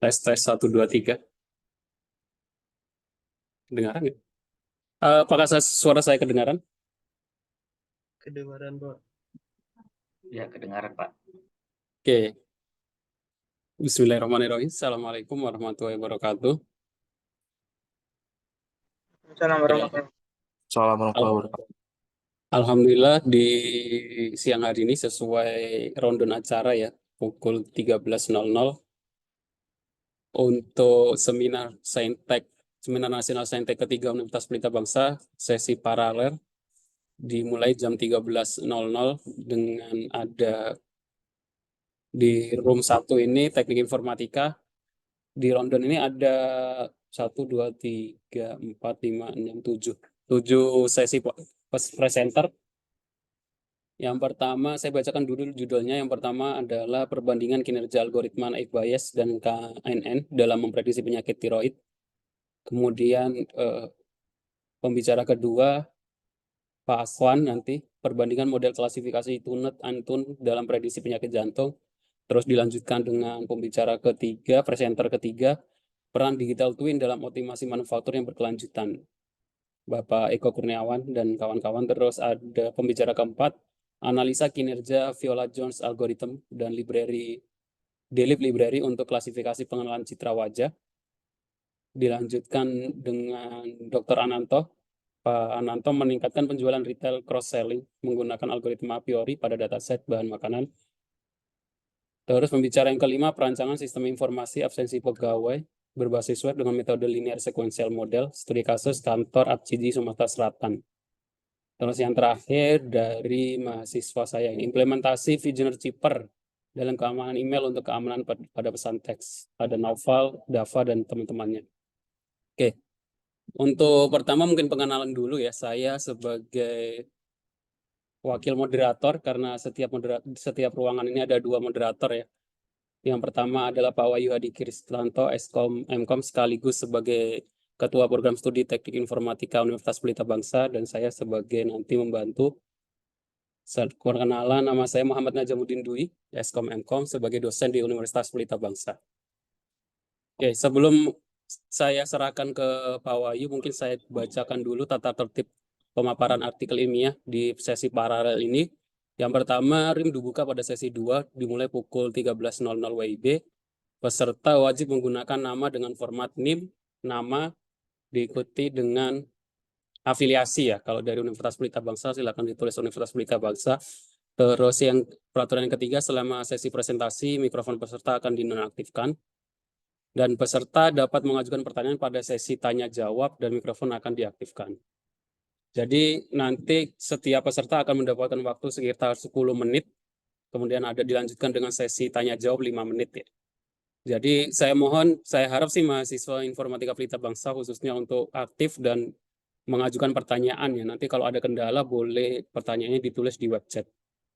Tes tes 1 2 3. Kedengaran nggak? Apakah suara saya kedengaran? Kedengaran, Bro. Ya, kedengaran, Pak. Oke. Bismillahirrahmanirrahim. Assalamualaikum warahmatullahi wabarakatuh. Assalamualaikum Ya. warahmatullahi Salam warahmatullahi Al- wabarakatuh. Alhamdulillah di siang hari ini sesuai rundown acara ya, pukul 13.00 untuk Seminar Nasional Saintek ketiga Universitas Pelita Bangsa, sesi paralel dimulai jam 13.00 dengan ada di room 1 ini teknik informatika. Di London ini ada 1 2 3 4 5 6 7 sesi presenter. Yang pertama saya bacakan dulu judulnya. Yang pertama adalah perbandingan kinerja algoritma naik Bayes dan KNN dalam memprediksi penyakit tiroid. Kemudian pembicara kedua Pak Aswan nanti perbandingan model klasifikasi Tunet Antun dalam prediksi penyakit jantung. Terus dilanjutkan dengan pembicara ketiga, presenter ketiga, peran digital twin dalam optimasi manufaktur yang berkelanjutan. Bapak Eko Kurniawan dan kawan-kawan. Terus ada pembicara keempat, analisa kinerja Viola Jones algorithm dan DLib library untuk klasifikasi pengenalan citra wajah. Dilanjutkan dengan Dr. Ananto. Pak Ananto meningkatkan penjualan retail cross-selling menggunakan algoritma a priori pada dataset bahan makanan. Terus pembicara yang kelima, perancangan sistem informasi absensi pegawai berbasis web dengan metode linear sequential model, studi kasus kantor Abcidi Sumatera Selatan. Terus yang terakhir dari mahasiswa saya, implementasi Visioner Chipper dalam keamanan email untuk keamanan pada pesan teks. Ada Naufal, Dava, dan teman-temannya. Oke, untuk pertama mungkin pengenalan dulu ya. Saya sebagai wakil moderator, karena setiap ruangan ini ada 2 moderator ya. Yang pertama adalah Pak Wahyu Hadi Kristanto, Eskom Mkom, sekaligus sebagai Ketua Program Studi Teknik Informatika Universitas Pelita Bangsa, dan saya sebagai nanti membantu. Perkenalan, nama saya Muhammad Najamuddin Dwi, Eskom Mkom, sebagai dosen di Universitas Pelita Bangsa. Oke, sebelum saya serahkan ke Pak Wahyu, mungkin saya bacakan dulu tata tertib pemaparan artikel ilmiah di sesi paralel ini. Yang pertama, RIM dibuka pada sesi 2, dimulai pukul 13.00 WIB. Peserta wajib menggunakan nama dengan format NIM, nama diikuti dengan afiliasi ya. Kalau dari Universitas Pelita Bangsa, silakan ditulis Universitas Pelita Bangsa. Terus yang peraturan yang ketiga, selama sesi presentasi, mikrofon peserta akan dinonaktifkan. Dan peserta dapat mengajukan pertanyaan pada sesi tanya-jawab dan mikrofon akan diaktifkan. Jadi nanti setiap peserta akan mendapatkan waktu sekitar 10 menit, kemudian ada dilanjutkan dengan sesi tanya-jawab 5 menit ya. Jadi saya harap sih mahasiswa Informatika Pelita Bangsa khususnya untuk aktif dan mengajukan pertanyaan ya. Nanti kalau ada kendala boleh pertanyaannya ditulis di web chat.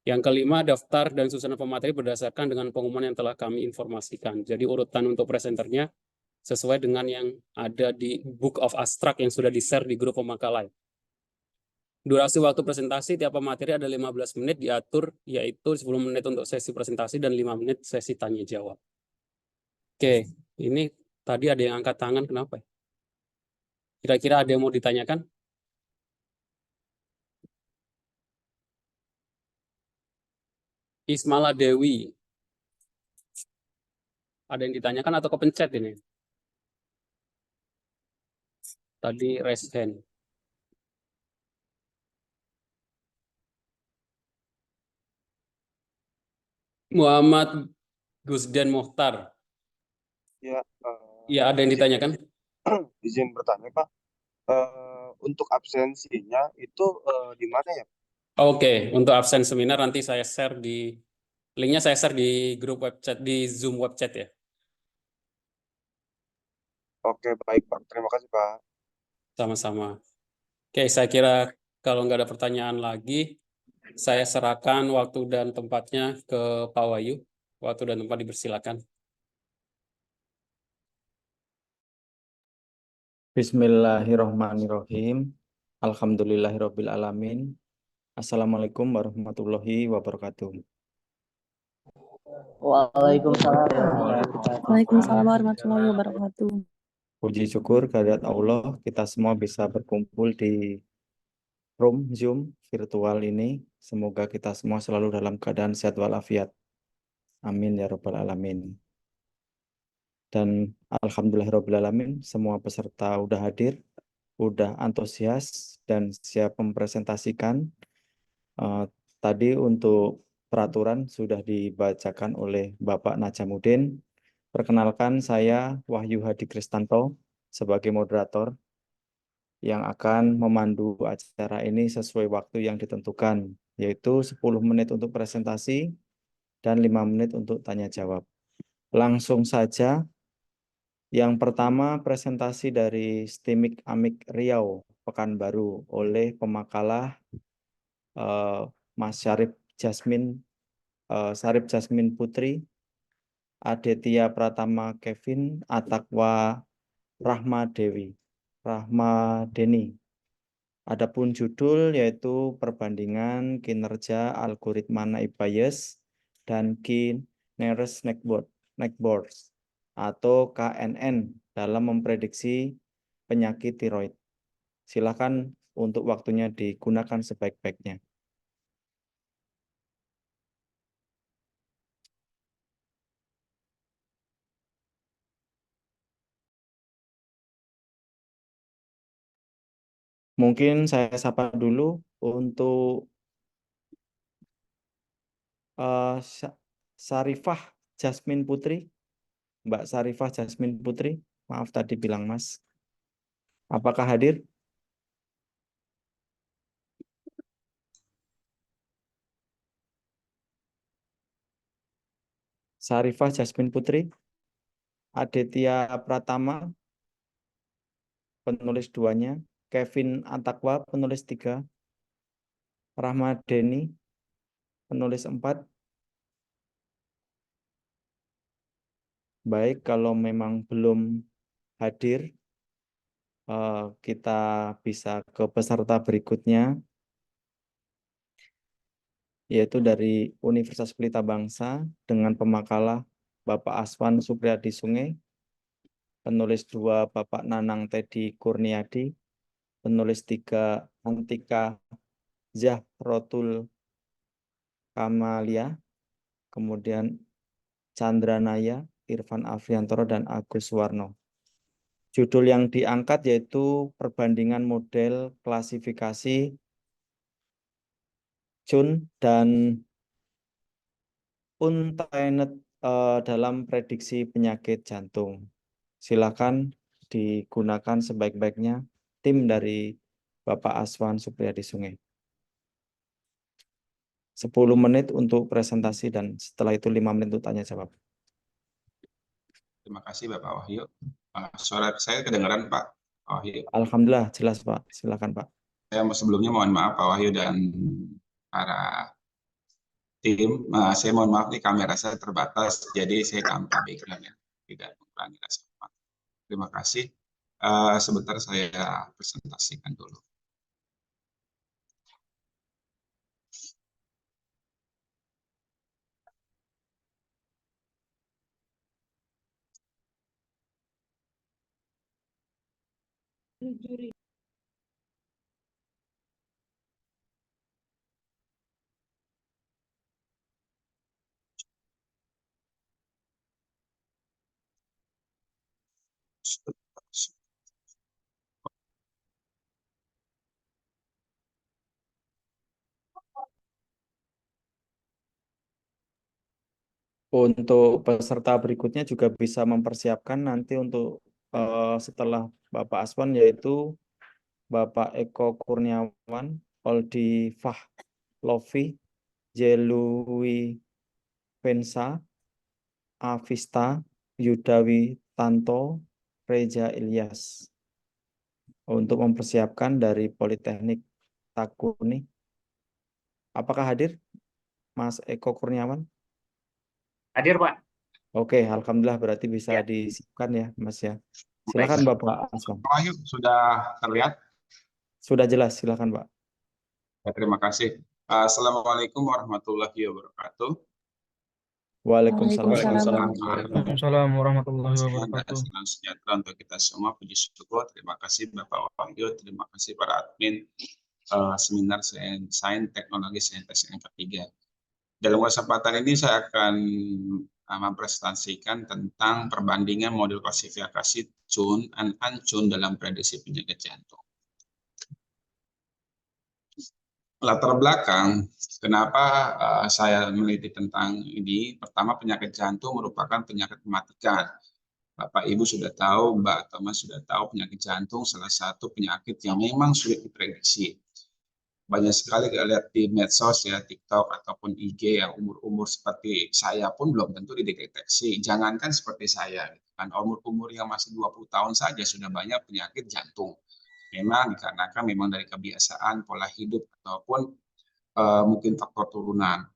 Yang kelima, daftar dan susunan pemateri berdasarkan dengan pengumuman yang telah kami informasikan. Jadi urutan untuk presenternya sesuai dengan yang ada di Book of Abstract yang sudah di-share di grup pemakalan. Durasi waktu presentasi tiap pemateri ada 15 menit diatur, yaitu 10 menit untuk sesi presentasi dan 5 menit sesi tanya jawab. Oke, ini tadi ada yang angkat tangan, kenapa? Kira-kira ada yang mau ditanyakan? Ismala Dewi. Ada yang ditanyakan atau kepencet ini? Tadi raise hand. Muhammad Gusden Mohtar. Ya, Ya, ada yang ditanyakan? izin bertanya Pak, untuk absensinya itu di mana ya? Oke, untuk absen seminar nanti saya share linknya saya share di grup web chat, di Zoom web chat ya. Oke, baik Pak. Terima kasih Pak. Sama-sama. Oke, saya kira kalau nggak ada pertanyaan lagi, saya serahkan waktu dan tempatnya ke Pak Wahyu. Waktu dan tempat dipersilakan. Bismillahirrahmanirrahim. Alhamdulillahirabbil alamin. Assalamualaikum warahmatullahi wabarakatuh. Waalaikumsalam warahmatullahi wabarakatuh. Waalaikumsalam warahmatullahi wabarakatuh. Puji syukur kehadirat Allah, kita semua bisa berkumpul di room Zoom virtual ini. Semoga kita semua selalu dalam keadaan sehat walafiat. Amin ya Rabbal Alamin. Dan alhamdulillahirrabbilalamin, semua peserta udah hadir, udah antusias dan siap mempresentasikan. Tadi untuk peraturan sudah dibacakan oleh Bapak Najamuddin. Perkenalkan, saya Wahyu Hadi Kristanto sebagai moderator yang akan memandu acara ini sesuai waktu yang ditentukan, yaitu 10 menit untuk presentasi dan 5 menit untuk tanya jawab. Langsung saja, yang pertama presentasi dari STIMIK Amik Riau, Pekanbaru, oleh pemakalah Mas Syarif Jasmin Putri, Aditya Pratama Kevin, Atakwa Rahmadeni. Adapun judul yaitu perbandingan kinerja algoritma naib Bayes dan K-nearest neckboards atau KNN dalam memprediksi penyakit tiroid. Silakan untuk waktunya digunakan sebaik-baiknya. Mungkin saya sapa dulu untuk Sarifah Jasmin Putri. Mbak Sarifah Jasmin Putri, maaf tadi bilang Mas. Apakah hadir? Sarifah Jasmin Putri. Aditya Pratama, penulis 2-nya. Kevin Atakwa, penulis 3. Rahmadeni, penulis 4. Baik, kalau memang belum hadir, kita bisa ke peserta berikutnya, yaitu dari Universitas Pelita Bangsa dengan pemakalah Bapak Aswan Supriyadi Sungai, penulis 2 Bapak Nanang Teddy Kurniadi, penulis 3 Antika Zahrotul Kamalia, kemudian Chandranaya, Irfan Afriantoro, dan Agus Warno. Judul yang diangkat yaitu perbandingan model klasifikasi Chun dan Untained dalam prediksi penyakit jantung. Silakan digunakan sebaik-baiknya tim dari Bapak Aswan Supriyadi Sungai. 10 menit untuk presentasi dan setelah itu 5 menit untuk tanya jawab. Terima kasih Bapak Wahyu. Suara saya kedengaran Pak Wahyu? Alhamdulillah jelas Pak. Silakan Pak. Saya sebelumnya mohon maaf Pak Wahyu dan para tim. Saya mohon maaf nih kamera saya terbatas, jadi saya tanpa background ya, tidak mengurangi rasa hormat. Terima kasih. Sebentar saya presentasikan dulu. Untuk peserta berikutnya juga bisa mempersiapkan nanti untuk setelah Bapak Aswan, yaitu Bapak Eko Kurniawan, Oldi Fahlovi, Jelui Pensa, Avista, Yudawi Tanto, Reza Ilyas. Untuk mempersiapkan dari Politeknik Takuni. Apakah hadir Mas Eko Kurniawan? Hadir Pak. Oke, alhamdulillah berarti bisa Ya. disiapkan ya Mas ya. Silakan Bapak Aswan. Pak Wahyu sudah terlihat? Sudah jelas, silakan Pak. Ya, terima kasih. Assalamualaikum warahmatullahi wabarakatuh. Waalaikumsalam. Waalaikumsalam. Waalaikumsalam warahmatullahi Semoga wabarakatuh. salam sejahtera untuk kita semua. Puji syukur. Terima kasih Bapak Wahyu. Terima kasih para admin seminar Sains Teknologi Saintek yang ketiga. Dalam kesempatan ini saya akan mempresentasikan tentang perbandingan model klasifikasi CUN dan ANCUN dalam prediksi penyakit jantung. Latar belakang kenapa saya meneliti tentang ini. Pertama, penyakit jantung merupakan penyakit mematikan. Bapak Ibu sudah tahu, Mbak Thomas sudah tahu, penyakit jantung salah satu penyakit yang memang sulit diprediksi. Banyak sekali kita lihat di medsos ya, TikTok ataupun IG yang umur-umur seperti saya pun belum tentu dideteksi. Jangankan seperti saya, kan umur-umur yang masih 20 tahun saja sudah banyak penyakit jantung. Memang dikarenakan memang dari kebiasaan, pola hidup ataupun mungkin faktor turunan.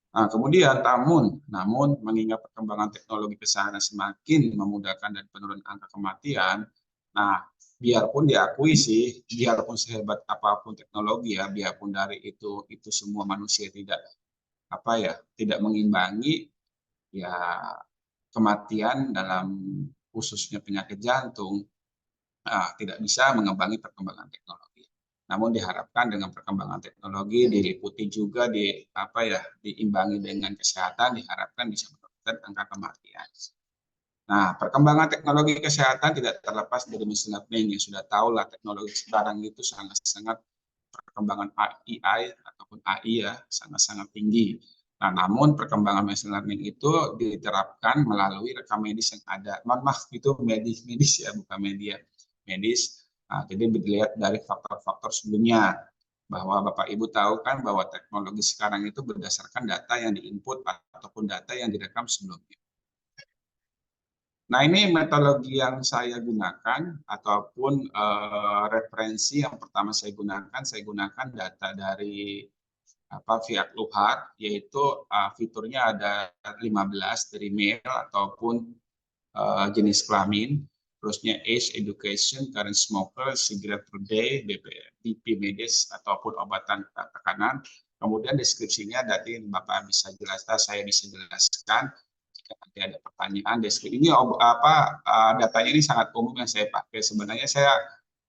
Nah, kemudian namun mengingat perkembangan teknologi kesehatan semakin memudahkan dan penurunan angka kematian, nah biarpun diakui sih, biarpun sehebat apapun teknologi ya, biarpun dari itu semua manusia tidak mengimbangi ya kematian dalam khususnya penyakit jantung, tidak bisa mengimbangi perkembangan teknologi. Namun diharapkan dengan perkembangan teknologi diliputi juga diimbangi dengan kesehatan, diharapkan bisa menurunkan angka kematian. Nah, perkembangan teknologi kesehatan tidak terlepas dari machine learning. Yang sudah tahu lah teknologi sekarang itu sangat-sangat perkembangan AI ataupun AI ya sangat-sangat tinggi. Nah, namun perkembangan machine learning itu diterapkan melalui rekam medis yang ada. Mohon maaf, itu medis ya, bukan medis. Nah, jadi dilihat dari faktor-faktor sebelumnya. Bahwa Bapak Ibu tahu kan bahwa teknologi sekarang itu berdasarkan data yang diinput ataupun data yang direkam sebelumnya. Nah, ini metodologi yang saya gunakan ataupun referensi yang pertama saya gunakan data dari Fiat Luhar, yaitu fiturnya ada 15 dari male ataupun jenis kelamin, terusnya age, education, current smoker, cigarette per day, BP medis ataupun obatan tekanan. Kemudian deskripsinya nanti Bapak bisa jelaskan, saya bisa jelaskan. Nanti ada pertanyaan deskripsi ini datanya ini sangat umum yang saya pakai. Sebenarnya saya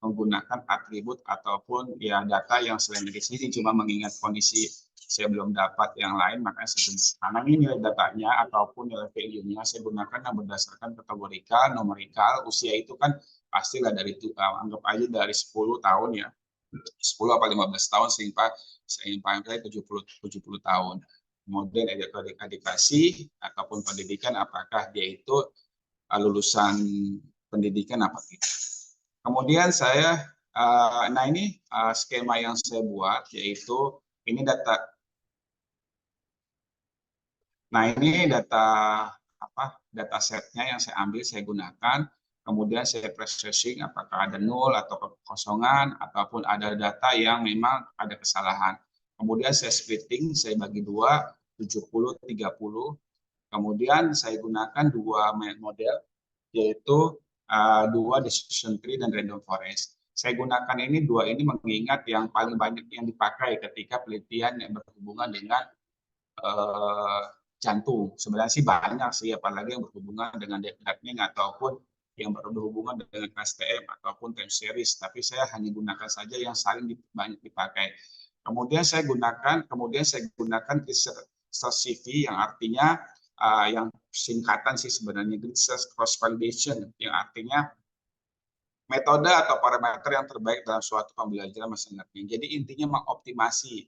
menggunakan atribut ataupun ya data yang selain dari sini, cuma mengingat kondisi saya belum dapat yang lain, makanya saya gunakan ini nilai datanya ataupun nilai value-nya saya gunakan yang berdasarkan kategorikal, numerikal. Usia itu kan pastilah dari anggap aja dari 10 tahun ya, 10 atau 15 tahun sehingga 70 tahun. Kemudian edukasi ataupun pendidikan, apakah dia itu lulusan pendidikan apa tidak. Kemudian saya, nah ini skema yang saya buat, yaitu ini data. Nah ini data setnya yang saya ambil, saya gunakan. Kemudian saya processing apakah ada nol atau kekosongan ataupun ada data yang memang ada kesalahan. Kemudian saya splitting, saya bagi 2, 70-30. Kemudian saya gunakan 2 model, yaitu 2 decision tree dan random forest. Saya gunakan ini 2 ini mengingat yang paling banyak yang dipakai ketika penelitian yang berhubungan dengan jantung. Sebenarnya sih banyak sih, apalagi yang berhubungan dengan deep learning ataupun yang berhubungan dengan STM ataupun time series. Tapi saya hanya gunakan saja yang saling banyak dipakai. Kemudian saya gunakan research CV yang artinya yang singkatan sih sebenarnya research cross validation, yang artinya metode atau parameter yang terbaik dalam suatu pembelajaran machine learning. Jadi intinya mengoptimasi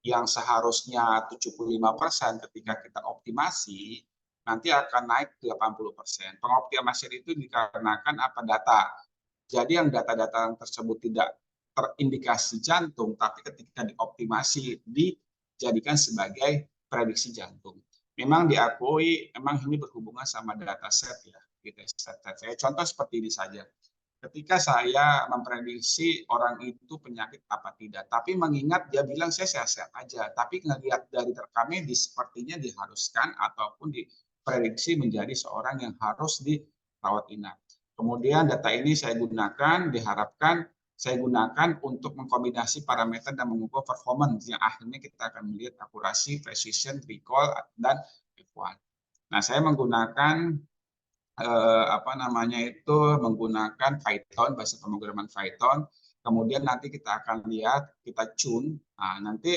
yang seharusnya 75% ketika kita optimasi nanti akan naik 80%. Pengoptimasian itu dikarenakan data. Jadi yang data-data tersebut tidak terindikasi jantung, tapi ketika dioptimasi dijadikan sebagai prediksi jantung. Memang diakui, memang ini berhubungan sama dataset ya. Saya contoh seperti ini saja. Ketika saya memprediksi orang itu penyakit apa tidak, tapi mengingat dia bilang saya sehat-sehat aja, tapi ngelihat dari rekam medis sepertinya diharuskan ataupun diprediksi menjadi seorang yang harus dirawat inap. Kemudian data ini saya gunakan, diharapkan saya gunakan untuk mengkombinasi parameter dan mengukur performance yang akhirnya kita akan melihat akurasi, precision, recall, dan F1. Nah, saya menggunakan menggunakan Python, bahasa pemrograman Python. Kemudian nanti kita akan lihat, kita tune, nanti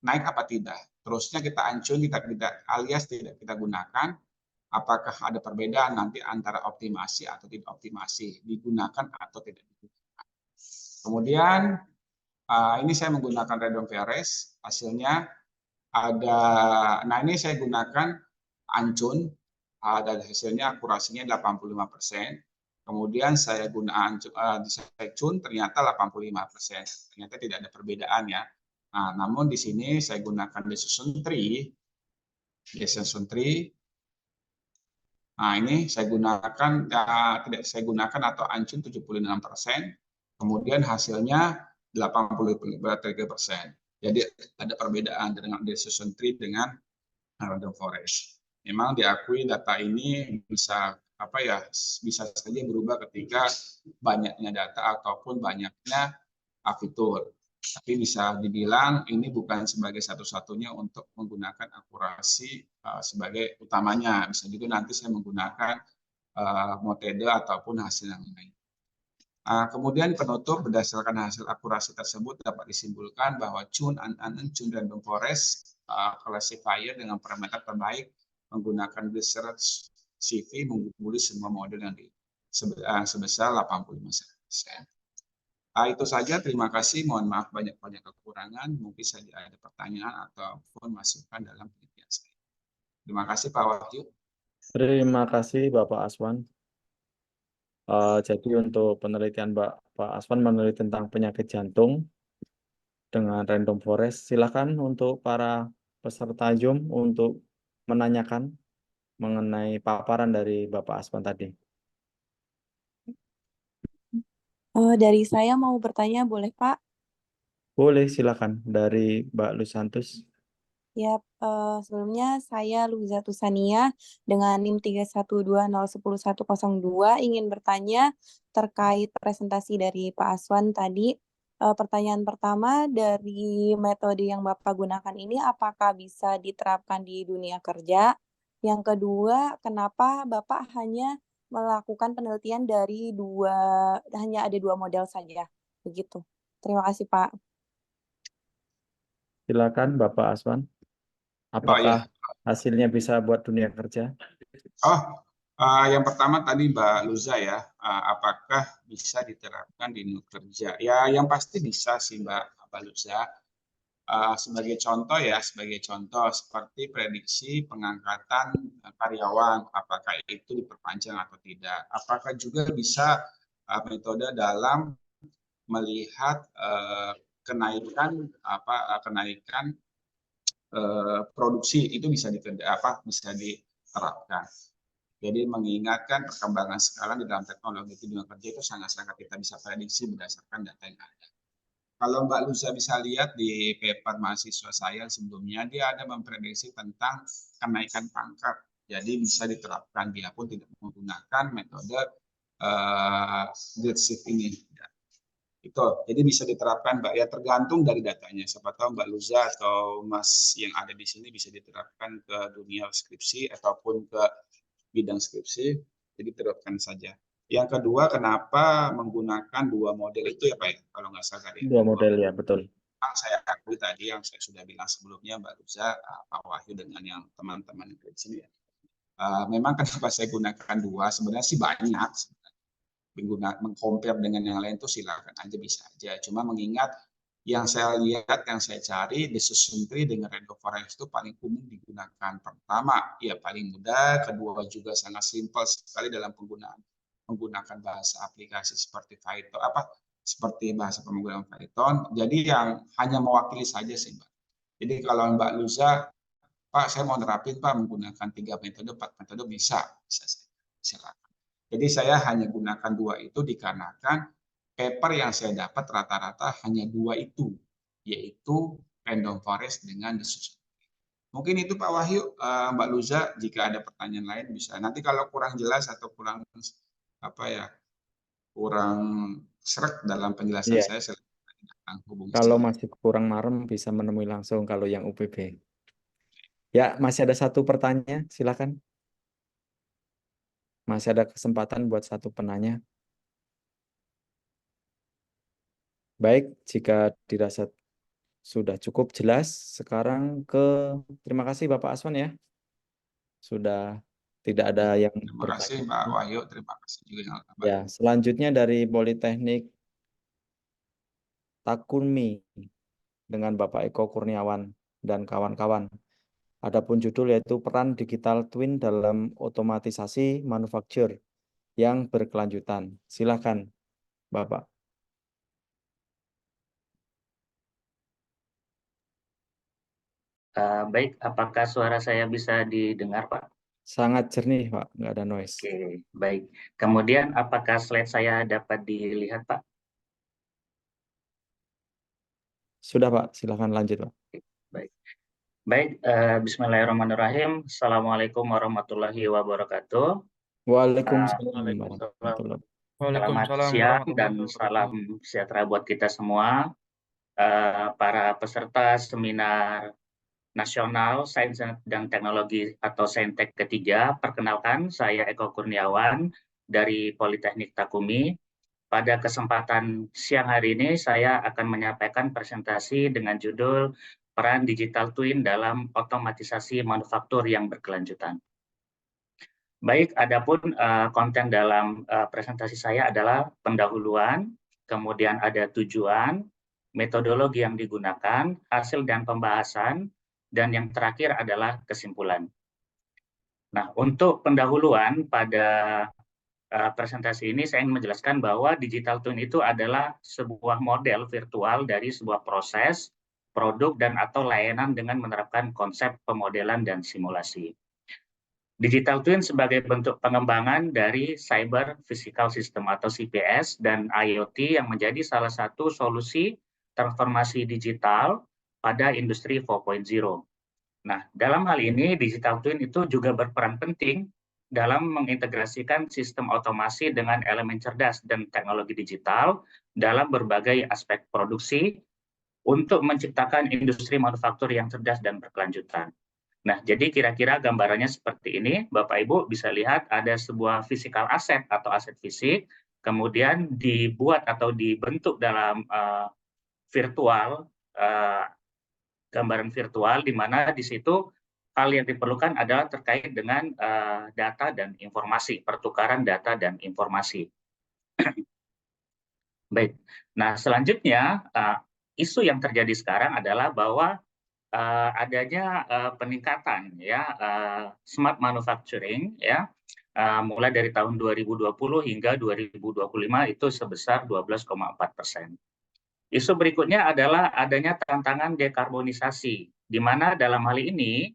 naik apa tidak. Terusnya kita untune, kita tidak, alias tidak kita gunakan. Apakah ada perbedaan nanti antara optimasi atau tidak optimasi, digunakan atau tidak digunakan. Kemudian ini saya menggunakan Random Forest, hasilnya ada, nah ini saya gunakan untune, dan hasilnya akurasinya 85%. Kemudian saya tune ternyata 85%. Ternyata tidak ada perbedaan ya. Nah, namun di sini saya gunakan decision tree. Nah, ini saya gunakan tidak saya gunakan atau untune 76%. Kemudian hasilnya 83%. Jadi ada perbedaan dengan decision tree dengan random forest. Memang diakui data ini bisa saja berubah ketika banyaknya data ataupun banyaknya fitur. Tapi bisa dibilang ini bukan sebagai satu-satunya untuk menggunakan akurasi sebagai utamanya. Bisa juga nanti saya menggunakan metode ataupun hasil yang lain. Kemudian penutup, berdasarkan hasil akurasi tersebut dapat disimpulkan bahwa tune untune random forest classifier dengan parameter terbaik menggunakan research CV menggubuli semua model yang sebesar 85%. Itu saja, terima kasih. Mohon maaf banyak-banyak kekurangan. Mungkin saja ada pertanyaan ataupun masukan dalam penelitian saya. Terima kasih Pak Wahyu. Terima kasih Bapak Aswan. Jadi untuk penelitian Pak Aswan meneliti tentang penyakit jantung dengan random forest, silakan untuk para peserta Zoom untuk menanyakan mengenai paparan dari Bapak Aswan tadi. Dari saya mau bertanya, boleh Pak? Boleh, silakan. Dari Mbak Lusantus. Ya, sebelumnya saya Luza Tusania dengan NIM 312011102 ingin bertanya terkait presentasi dari Pak Aswan tadi. Pertanyaan pertama, dari metode yang Bapak gunakan ini apakah bisa diterapkan di dunia kerja? Yang kedua, kenapa Bapak hanya melakukan penelitian dari hanya ada 2 model saja? Begitu. Terima kasih, Pak. Silakan Bapak Aswan. Apakah hasilnya bisa buat dunia kerja? Yang pertama tadi Mbak Luza ya, apakah bisa diterapkan di dunia kerja? Ya, yang pasti bisa sih Mbak Luza. Sebagai contoh seperti prediksi pengangkatan karyawan, apakah itu diperpanjang atau tidak? Apakah juga bisa metode dalam melihat kenaikan produksi itu bisa diterapkan. Jadi mengingatkan perkembangan sekarang di dalam teknologi dunia kerja itu sangat-sangat kita bisa prediksi berdasarkan data yang ada. Kalau Mbak Luza bisa lihat di paper mahasiswa saya sebelumnya, dia ada memprediksi tentang kenaikan pangkat. Jadi bisa diterapkan, dia pun tidak menggunakan metode grade shift ini. Itu, jadi bisa diterapkan Mbak, ya tergantung dari datanya. Siapa tahu Mbak Luza atau Mas yang ada di sini bisa diterapkan ke dunia skripsi ataupun ke bidang skripsi, jadi terapkan saja. Yang kedua, kenapa menggunakan 2 model itu ya Pak ya, kalau nggak salah tadi. 2 model ya, betul. Saya akui tadi yang saya sudah bilang sebelumnya Mbak Luza, Pak Wahyu dengan yang teman-teman yang di sini ya. Memang kenapa saya gunakan 2, sebenarnya sih banyak. Mengcompare dengan yang lain itu silakan aja, bisa aja. Cuma mengingat yang saya lihat, yang saya cari, decision tree dengan random forest itu paling umum digunakan. Pertama, ya paling mudah. Kedua juga sangat simpel sekali dalam penggunaan. Menggunakan bahasa aplikasi seperti Python, seperti bahasa pemrograman Python. Jadi yang hanya mewakili saja sih Mbak. Jadi kalau Mbak Luza, Pak saya mau nerapin Pak menggunakan 3 metode, 4 metode, bisa silakan. Jadi saya hanya gunakan 2 itu dikarenakan paper yang saya dapat rata-rata hanya 2 itu, yaitu random forest dengan decision tree. Mungkin itu Pak Wahyu, Mbak Luza, jika ada pertanyaan lain bisa. Nanti kalau kurang jelas atau kurang seret dalam penjelasan Iya. saya, silakan hubungi Kalau saya. masih kurang marem bisa menemui langsung kalau yang UPB. Ya, masih ada satu pertanyaan, silakan. Masih ada kesempatan buat satu penanya. Baik, jika dirasa sudah cukup jelas, sekarang terima kasih Bapak Aswan ya. Sudah tidak ada yang Terima kasih bertanya. Pak Wahyu, terima kasih juga yang lain. Ya, selanjutnya dari Politeknik Takunmi dengan Bapak Eko Kurniawan dan kawan-kawan. Adapun judul yaitu peran digital twin dalam otomatisasi manufaktur yang berkelanjutan. Silakan, Bapak. Baik, apakah suara saya bisa didengar, Pak? Sangat jernih, Pak. Nggak ada noise. Oke, baik. Kemudian apakah slide saya dapat dilihat, Pak? Sudah, Pak. Silakan lanjut, Pak. Baik. Baik, bismillahirrahmanirrahim. Assalamualaikum warahmatullahi wabarakatuh. Waalaikumsalam Waalaikumsalam. warahmatullahi wabarakatuh. Selamat Waalaikumsalam siang warahmatullahi dan wabarakatuh. salam sejahtera buat kita semua. Para peserta seminar nasional Sains dan Teknologi atau Saintek ketiga, perkenalkan saya Eko Kurniawan dari Politeknik Takumi. Pada kesempatan siang hari ini saya akan menyampaikan presentasi dengan judul Peran Digital Twin dalam Otomatisasi Manufaktur yang Berkelanjutan. Baik, adapun konten dalam presentasi saya adalah pendahuluan, kemudian ada tujuan, metodologi yang digunakan, hasil dan pembahasan, dan yang terakhir adalah kesimpulan. Nah, untuk pendahuluan pada presentasi ini saya ingin menjelaskan bahwa digital twin itu adalah sebuah model virtual dari sebuah proses, produk, dan atau layanan dengan menerapkan konsep pemodelan dan simulasi. Digital twin sebagai bentuk pengembangan dari Cyber Physical System atau CPS dan IoT yang menjadi salah satu solusi transformasi digital pada industri 4.0. Nah, dalam hal ini digital twin itu juga berperan penting dalam mengintegrasikan sistem otomasi dengan elemen cerdas dan teknologi digital dalam berbagai aspek produksi untuk menciptakan industri manufaktur yang cerdas dan berkelanjutan. Nah, jadi kira-kira gambarannya seperti ini, Bapak Ibu bisa lihat ada sebuah physical asset atau aset fisik, kemudian dibuat atau dibentuk dalam virtual, gambaran virtual, di mana di situ hal yang diperlukan adalah terkait dengan data dan informasi, pertukaran data dan informasi. Baik, nah selanjutnya isu yang terjadi sekarang adalah bahwa adanya peningkatan ya smart manufacturing ya mulai dari tahun 2020 hingga 2025 itu sebesar 12,4%. Isu berikutnya adalah adanya tantangan dekarbonisasi, di mana dalam hal ini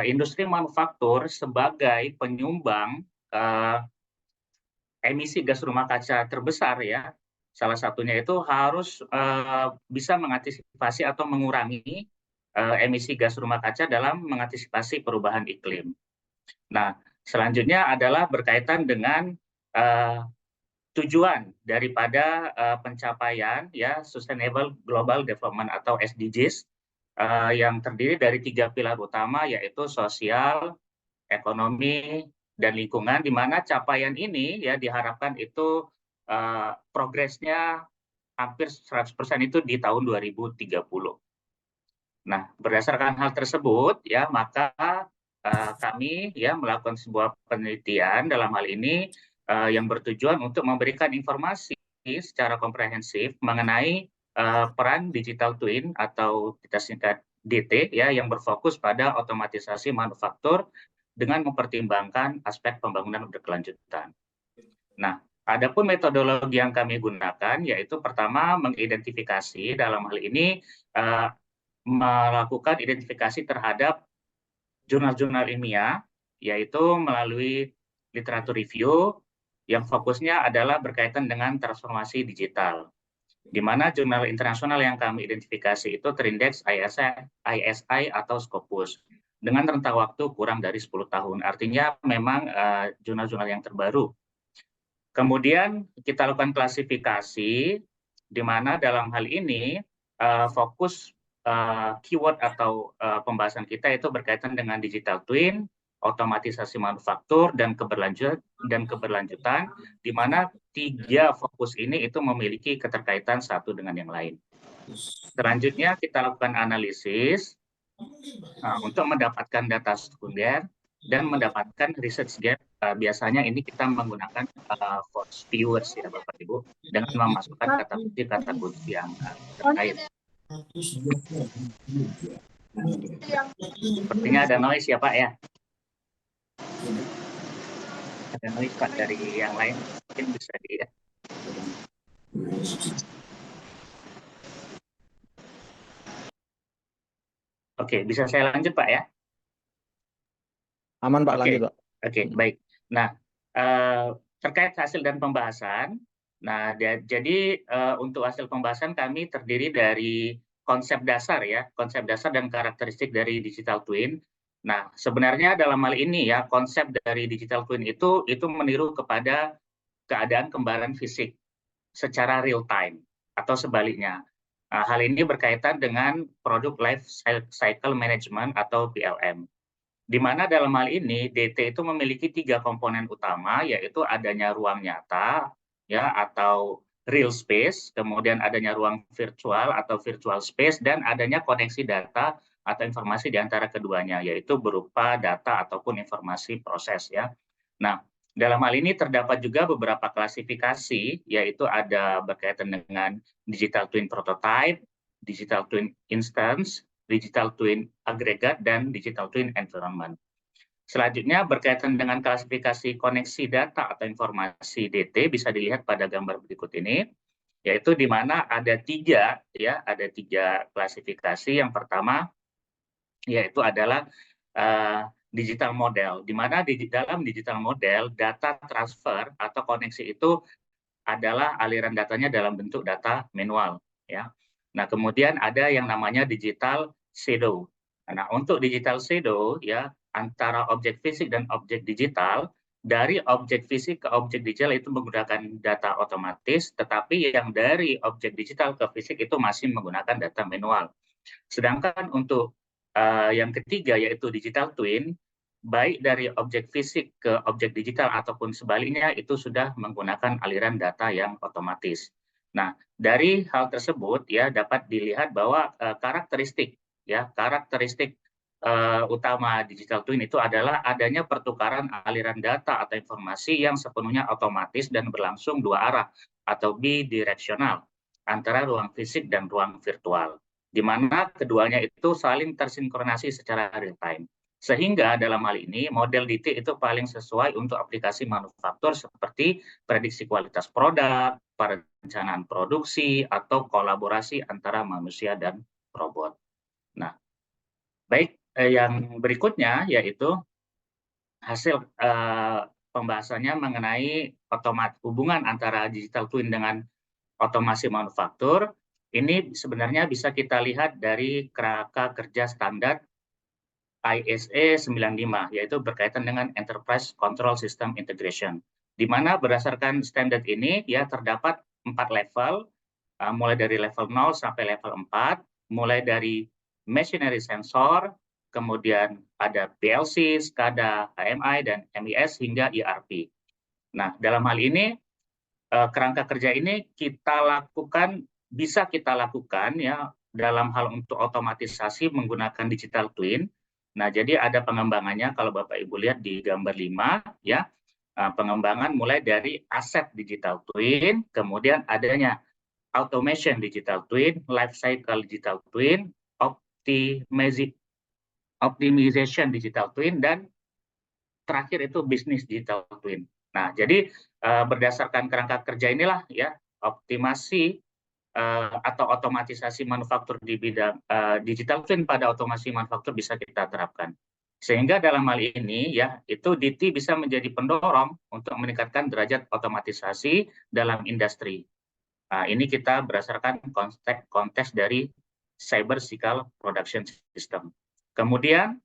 industri manufaktur sebagai penyumbang emisi gas rumah kaca terbesar ya, salah satunya itu harus bisa mengantisipasi atau mengurangi emisi gas rumah kaca dalam mengantisipasi perubahan iklim. Nah, selanjutnya adalah berkaitan dengan tujuan daripada pencapaian ya Sustainable Global Development atau SDGs yang terdiri dari 3 pilar utama yaitu sosial, ekonomi, dan lingkungan, di mana capaian ini ya diharapkan itu progresnya hampir 100% itu di tahun 2030. Nah, berdasarkan hal tersebut ya maka kami ya melakukan sebuah penelitian dalam hal ini yang bertujuan untuk memberikan informasi secara komprehensif mengenai peran digital twin atau kita singkat DT ya yang berfokus pada otomatisasi manufaktur dengan mempertimbangkan aspek pembangunan berkelanjutan. Nah, adapun metodologi yang kami gunakan yaitu pertama mengidentifikasi dalam hal ini melakukan identifikasi terhadap jurnal-jurnal ilmiah, yaitu melalui literatur review yang fokusnya adalah berkaitan dengan transformasi digital. Di mana jurnal internasional yang kami identifikasi itu terindeks ISI atau Scopus dengan rentang waktu kurang dari 10 tahun. Artinya memang jurnal-jurnal yang terbaru. Kemudian kita lakukan klasifikasi, di mana dalam hal ini fokus keyword atau pembahasan kita itu berkaitan dengan digital twin, otomatisasi manufaktur, dan keberlanjutan, di mana 3 fokus ini itu memiliki keterkaitan satu dengan yang lain. Selanjutnya kita lakukan analisis untuk mendapatkan data sekunder dan mendapatkan research gap. Biasanya ini kita menggunakan force viewers ya Bapak Ibu, dengan memasukkan kata kunci yang terkait. Sepertinya ada noise ya Pak ya. Ada noise Pak dari yang lain, mungkin bisa di. Oke, bisa saya lanjut Pak ya? Aman Pak, Oke. lanjut Pak. Oke, baik. Nah, terkait hasil dan pembahasan, nah jadi untuk hasil pembahasan kami terdiri dari konsep dasar ya, konsep dasar dan karakteristik dari digital twin. Nah, sebenarnya dalam hal ini ya, konsep dari digital twin itu meniru kepada keadaan kembaran fisik secara real time atau sebaliknya. Nah, hal ini berkaitan dengan product life cycle management atau PLM. Di mana dalam hal ini DT itu memiliki 3 komponen utama, yaitu adanya ruang nyata ya atau real space, kemudian adanya ruang virtual atau virtual space, dan adanya koneksi data atau informasi di antara keduanya, yaitu berupa data ataupun informasi proses ya. Nah, dalam hal ini terdapat juga beberapa klasifikasi, yaitu ada berkaitan dengan digital twin prototype, digital twin instance, digital twin agregat, dan digital twin environment. Selanjutnya berkaitan dengan klasifikasi koneksi data atau informasi DT bisa dilihat pada gambar berikut ini, yaitu di mana ada 3 klasifikasi. Yang pertama yaitu adalah digital model, di mana di dalam digital model data transfer atau koneksi itu adalah aliran datanya dalam bentuk data manual ya. Nah, kemudian ada yang namanya digital shadow. Nah, untuk digital shadow ya, antara objek fisik dan objek digital, dari objek fisik ke objek digital itu menggunakan data otomatis, tetapi yang dari objek digital ke fisik itu masih menggunakan data manual. Sedangkan untuk yang ketiga yaitu digital twin, baik dari objek fisik ke objek digital ataupun sebaliknya itu sudah menggunakan aliran data yang otomatis. Nah, dari hal tersebut ya dapat dilihat bahwa karakteristik utama digital twin itu adalah adanya pertukaran aliran data atau informasi yang sepenuhnya otomatis dan berlangsung 2 arah atau bidireksional antara ruang fisik dan ruang virtual, di mana keduanya itu saling tersinkronasi secara real time. Sehingga dalam hal ini model DT itu paling sesuai untuk aplikasi manufaktur seperti prediksi kualitas produk, perencanaan produksi, atau kolaborasi antara manusia dan robot. Nah, baik, yang berikutnya yaitu hasil pembahasannya mengenai hubungan antara digital twin dengan otomasi manufaktur. Ini sebenarnya bisa kita lihat dari kerangka kerja standar ISE 95, yaitu berkaitan dengan Enterprise Control System Integration, di mana berdasarkan standar ini ya terdapat 4 level, mulai dari level 0 sampai level 4, mulai dari machinery sensor, kemudian ada PLC, SCADA, HMI, dan MES hingga ERP. Nah, dalam hal ini kerangka kerja ini bisa kita lakukan ya dalam hal untuk otomatisasi menggunakan digital twin. Nah, jadi ada pengembangannya kalau Bapak Ibu lihat di gambar 5 ya. Pengembangan mulai dari aset digital twin, kemudian adanya automation digital twin, life cycle digital twin, optimization digital twin, dan terakhir itu bisnis digital twin. Nah, jadi berdasarkan kerangka kerja inilah ya optimasi atau otomatisasi manufaktur di bidang digital twin pada otomasi manufaktur bisa kita terapkan. Sehingga dalam hal ini ya itu DT bisa menjadi pendorong untuk meningkatkan derajat otomatisasi dalam industri. Nah, ini kita berdasarkan konteks dari Cyber Physical Production System. Kemudian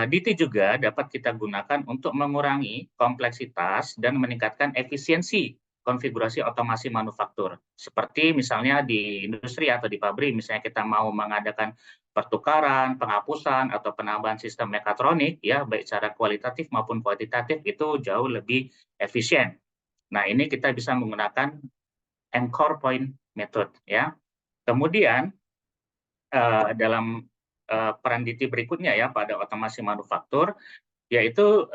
DT juga dapat kita gunakan untuk mengurangi kompleksitas dan meningkatkan efisiensi konfigurasi otomasi manufaktur. Seperti misalnya di industri atau di pabrik, misalnya kita mau mengadakan pertukaran, penghapusan, atau penambahan sistem mekatronik, ya baik secara kualitatif maupun kuantitatif itu jauh lebih efisien. Nah, ini kita bisa menggunakan anchor point method, ya. Kemudian dalam peran DT berikutnya ya pada otomasi manufaktur, yaitu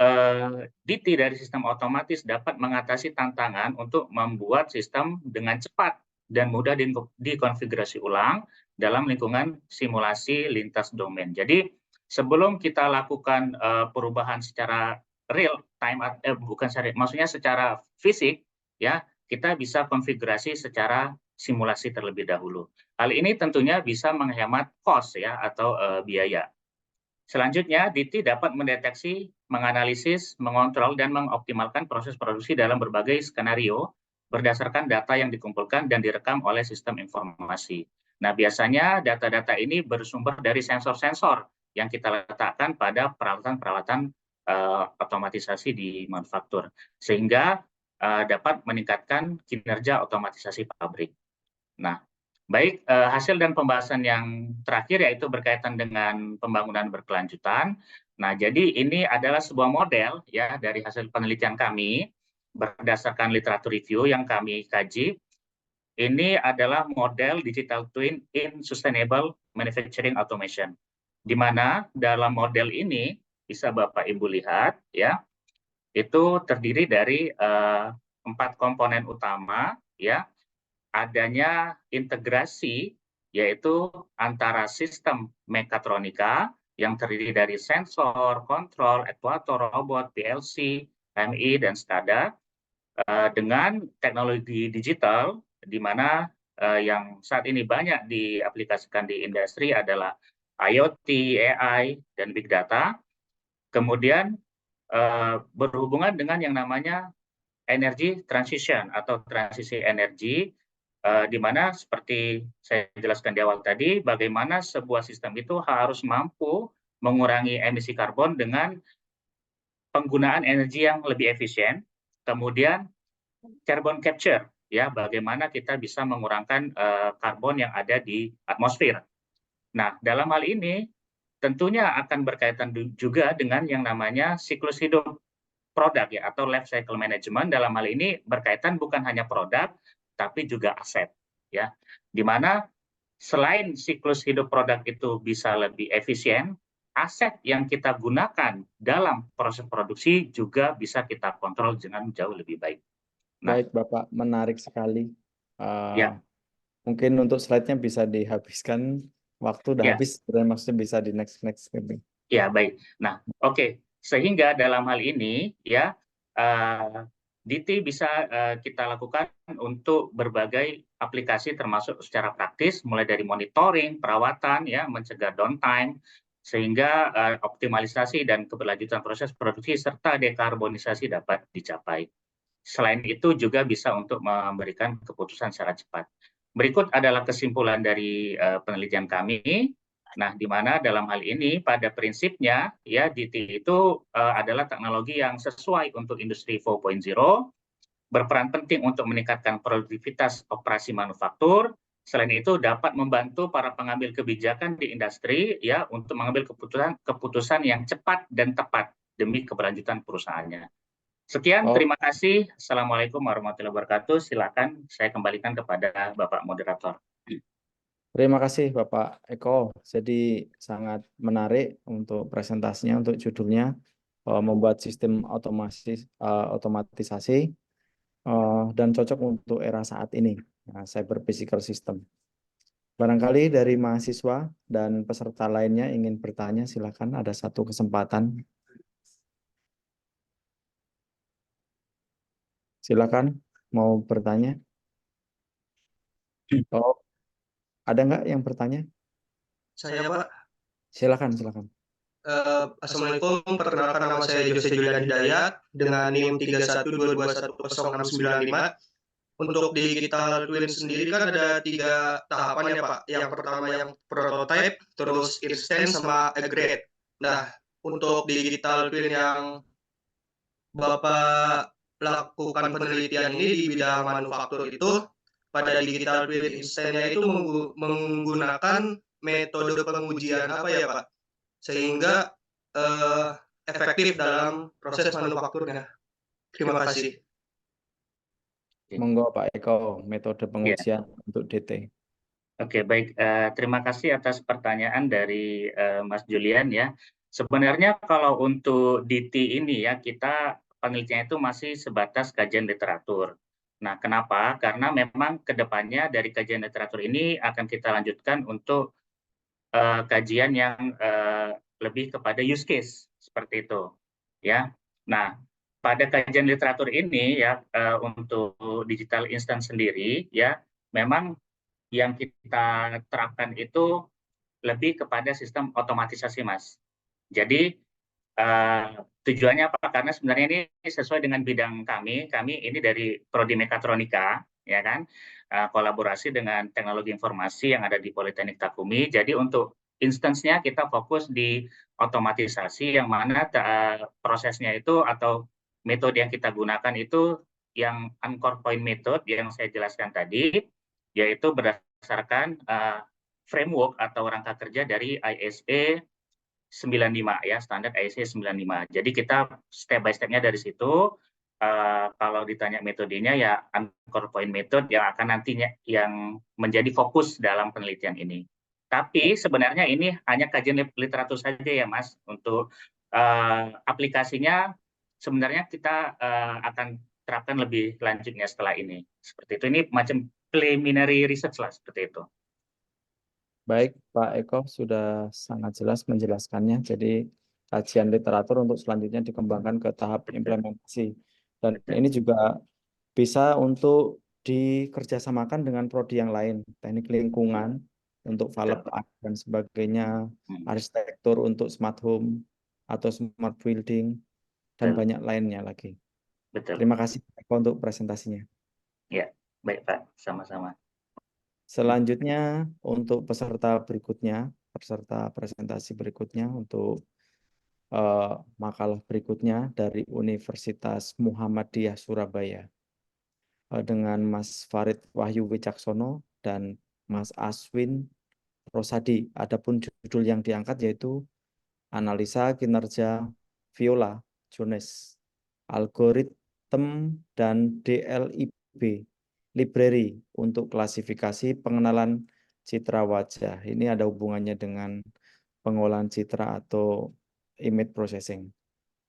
DT dari sistem otomatis dapat mengatasi tantangan untuk membuat sistem dengan cepat dan mudah dikonfigurasi ulang dalam lingkungan simulasi lintas domain. Jadi sebelum kita lakukan perubahan secara real time, maksudnya secara fisik, ya kita bisa konfigurasi secara simulasi terlebih dahulu. Hal ini tentunya bisa menghemat cost ya atau biaya. Selanjutnya, DT dapat mendeteksi, menganalisis, mengontrol, dan mengoptimalkan proses produksi dalam berbagai skenario berdasarkan data yang dikumpulkan dan direkam oleh sistem informasi. Nah, biasanya data-data ini bersumber dari sensor-sensor yang kita letakkan pada peralatan-peralatan otomatisasi di manufaktur, sehingga dapat meningkatkan kinerja otomatisasi pabrik. Nah, baik, hasil dan pembahasan yang terakhir yaitu berkaitan dengan pembangunan berkelanjutan. Nah, jadi ini adalah sebuah model ya dari hasil penelitian kami berdasarkan literatur review yang kami kaji. Ini adalah model digital twin in sustainable manufacturing automation, di mana dalam model ini bisa Bapak Ibu lihat ya, itu terdiri dari 4 komponen utama ya. Adanya integrasi yaitu antara sistem mekatronika yang terdiri dari sensor, kontrol, aktuator, robot, PLC, HMI, dan SCADA dengan teknologi digital di mana yang saat ini banyak diaplikasikan di industri adalah IoT, AI, dan Big Data. Kemudian berhubungan dengan yang namanya energy transition atau transisi energi, di mana seperti saya jelaskan di awal tadi, bagaimana sebuah sistem itu harus mampu mengurangi emisi karbon dengan penggunaan energi yang lebih efisien, kemudian carbon capture, ya bagaimana kita bisa mengurangkan karbon yang ada di atmosfer. Nah, dalam hal ini tentunya akan berkaitan juga dengan yang namanya siklus hidup produk ya atau life cycle management. Dalam hal ini berkaitan bukan hanya produk tapi juga aset ya, di mana selain siklus hidup produk itu bisa lebih efisien, aset yang kita gunakan dalam proses produksi juga bisa kita kontrol dengan jauh lebih baik. Nah, Baik Bapak, menarik sekali. ya. Mungkin untuk slide-nya bisa dihabiskan, waktu udah Ya. habis, dan maksudnya bisa di next. Ya, baik. Nah, oke. Sehingga dalam hal ini ya DT bisa kita lakukan untuk berbagai aplikasi termasuk secara praktis mulai dari monitoring, perawatan ya, mencegah downtime sehingga optimalisasi dan keberlanjutan proses produksi serta dekarbonisasi dapat dicapai. Selain itu juga bisa untuk memberikan keputusan secara cepat. Berikut adalah kesimpulan dari penelitian kami. Nah, di mana dalam hal ini pada prinsipnya ya DT itu adalah teknologi yang sesuai untuk industri 4.0, berperan penting untuk meningkatkan produktivitas operasi manufaktur. Selain itu dapat membantu para pengambil kebijakan di industri ya untuk mengambil keputusan yang cepat dan tepat demi keberlanjutan perusahaannya. Sekian, terima kasih. Assalamualaikum warahmatullahi wabarakatuh. Silakan saya kembalikan kepada Bapak Moderator. Terima kasih Bapak Eko. Jadi sangat menarik untuk presentasinya, untuk judulnya membuat sistem otomatisasi dan cocok untuk era saat ini, cyber physical system. Barangkali dari mahasiswa dan peserta lainnya ingin bertanya, silakan, ada satu kesempatan. Silakan, mau bertanya? Oh, ada nggak yang bertanya? Saya, Pak. Silakan. Assalamualaikum, perkenalkan nama saya Jose Julian Hidayat dengan NIM 31210695. Untuk digital twin sendiri kan ada 3 tahapan ya Pak. Yang pertama yang prototype, terus instance, sama aggregate. Nah, untuk digital twin yang Bapak lakukan penelitian ini di bidang manufaktur itu, pada digital twin instance-nya itu menggunakan metode pengujian apa ya Pak? Sehingga efektif dalam proses manufakturnya. Terima kasih. Monggo Pak Eko, metode pengujian untuk DT. Oke, baik. Terima kasih atas pertanyaan dari Mas Julian ya. Sebenarnya kalau untuk DT ini ya, kita penelitian itu masih sebatas kajian literatur. Nah, kenapa? Karena memang kedepannya dari kajian literatur ini akan kita lanjutkan untuk kajian yang lebih kepada use case seperti itu, ya. Nah, pada kajian literatur ini ya untuk digital instance sendiri ya, memang yang kita terapkan itu lebih kepada sistem otomatisasi, Mas. Jadi tujuannya apa? Karena sebenarnya ini sesuai dengan bidang kami. Kami ini dari Prodi Mekatronika, ya kan, kolaborasi dengan teknologi informasi yang ada di Politeknik Takumi. Jadi untuk instance-nya kita fokus di otomatisasi yang mana prosesnya itu atau metode yang kita gunakan itu yang anchor point method yang saya jelaskan tadi, yaitu berdasarkan framework atau rangka kerja dari ISA 95 ya, standar ISA 95. Jadi kita step by step-nya dari situ. Kalau ditanya metodenya ya anchor point method yang akan nantinya yang menjadi fokus dalam penelitian ini. Tapi sebenarnya ini hanya kajian literatur saja ya Mas. Untuk aplikasinya sebenarnya kita akan terapkan lebih lanjutnya setelah ini. Seperti itu, ini macam preliminary research lah seperti itu. Baik, Pak Eko sudah sangat jelas menjelaskannya. Jadi kajian literatur untuk selanjutnya dikembangkan ke tahap implementasi. Dan ini juga bisa untuk dikerjasamakan dengan prodi yang lain, teknik lingkungan untuk valve dan sebagainya, arsitektur untuk smart home atau smart building, dan banyak lainnya lagi. Betul. Terima kasih Pak Eko untuk presentasinya. Ya, baik Pak, sama-sama. Selanjutnya untuk peserta berikutnya, peserta presentasi berikutnya untuk makalah berikutnya dari Universitas Muhammadiyah Surabaya dengan Mas Farid Wahyu Wicaksono dan Mas Aswin Rosadi. Adapun judul yang diangkat yaitu Analisa Kinerja Viola Jones, Algoritm dan DLIB Library untuk klasifikasi pengenalan citra wajah. Ini ada hubungannya dengan pengolahan citra atau image processing.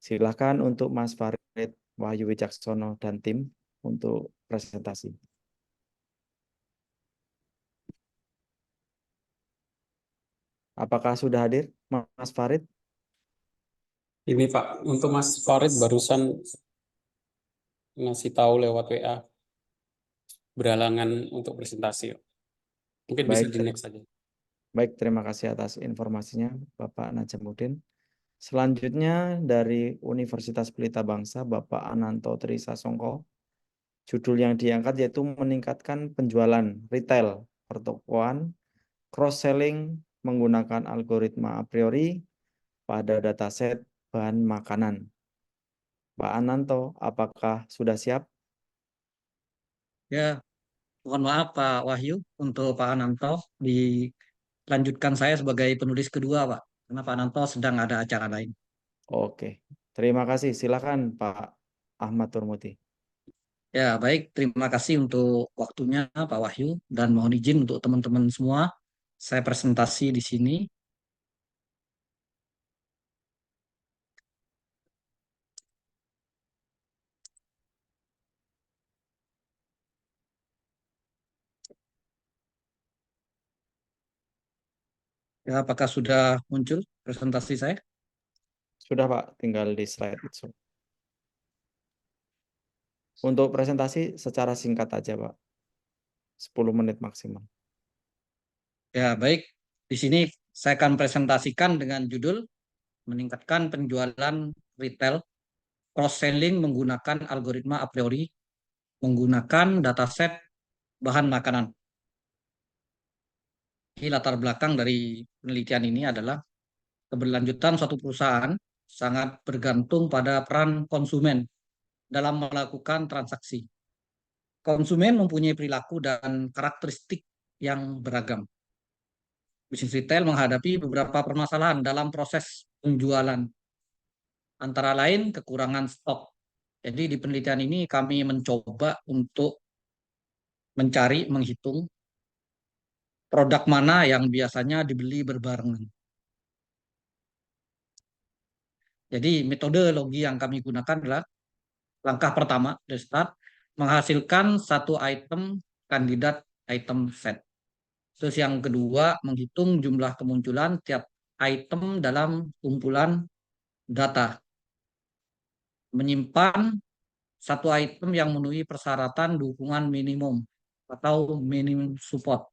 Silakan untuk Mas Farid Wahyu Wicaksono dan tim untuk presentasi. Apakah sudah hadir Mas Farid? Ini Pak, untuk Mas Farid barusan ngasih tahu lewat WA berhalangan untuk presentasi. Mungkin bisa di next saja. Baik, terima kasih atas informasinya Bapak Najamuddin. Selanjutnya dari Universitas Pelita Bangsa Bapak Ananto Trisasongko. Judul yang diangkat yaitu meningkatkan penjualan retail pertokoan, cross-selling menggunakan algoritma a priori pada dataset bahan makanan. Pak Ananto, apakah sudah siap? Ya, mohon maaf Pak Wahyu, untuk Pak Ananto dilanjutkan saya sebagai penulis kedua Pak, karena Pak Ananto sedang ada acara lain. Oke, terima kasih. Silakan Pak Ahmad Turmuti. Ya, baik. Terima kasih untuk waktunya Pak Wahyu, dan mohon izin untuk teman-teman semua, saya presentasi di sini. Ya, apakah sudah muncul presentasi saya? Sudah Pak, tinggal di slide. Untuk presentasi secara singkat aja Pak. 10 menit maksimal. Ya, baik. Di sini saya akan presentasikan dengan judul meningkatkan penjualan retail cross-selling menggunakan algoritma a priori menggunakan dataset bahan makanan. Latar belakang dari penelitian ini adalah keberlanjutan suatu perusahaan sangat bergantung pada peran konsumen dalam melakukan transaksi. Konsumen mempunyai perilaku dan karakteristik yang beragam. Bisnis retail menghadapi beberapa permasalahan dalam proses penjualan, antara lain kekurangan stok. Jadi di penelitian ini kami mencoba untuk mencari, menghitung produk mana yang biasanya dibeli berbarengan. Jadi metodologi yang kami gunakan adalah langkah pertama, the start, menghasilkan satu item kandidat item set. Terus yang kedua, menghitung jumlah kemunculan tiap item dalam kumpulan data. Menyimpan satu item yang memenuhi persyaratan dukungan minimum atau minimum support.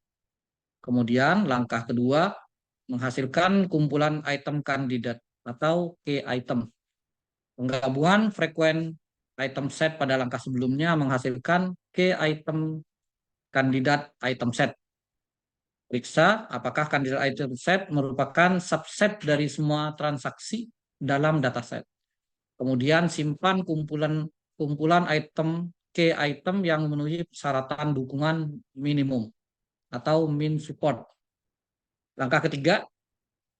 Kemudian langkah kedua, menghasilkan kumpulan item kandidat atau key item. Penggabungan frekuen item set pada langkah sebelumnya menghasilkan key item kandidat item set. Periksa apakah kandidat item set merupakan subset dari semua transaksi dalam dataset. Kemudian simpan kumpulan item key item yang memenuhi persyaratan dukungan minimum atau min support. Langkah ketiga,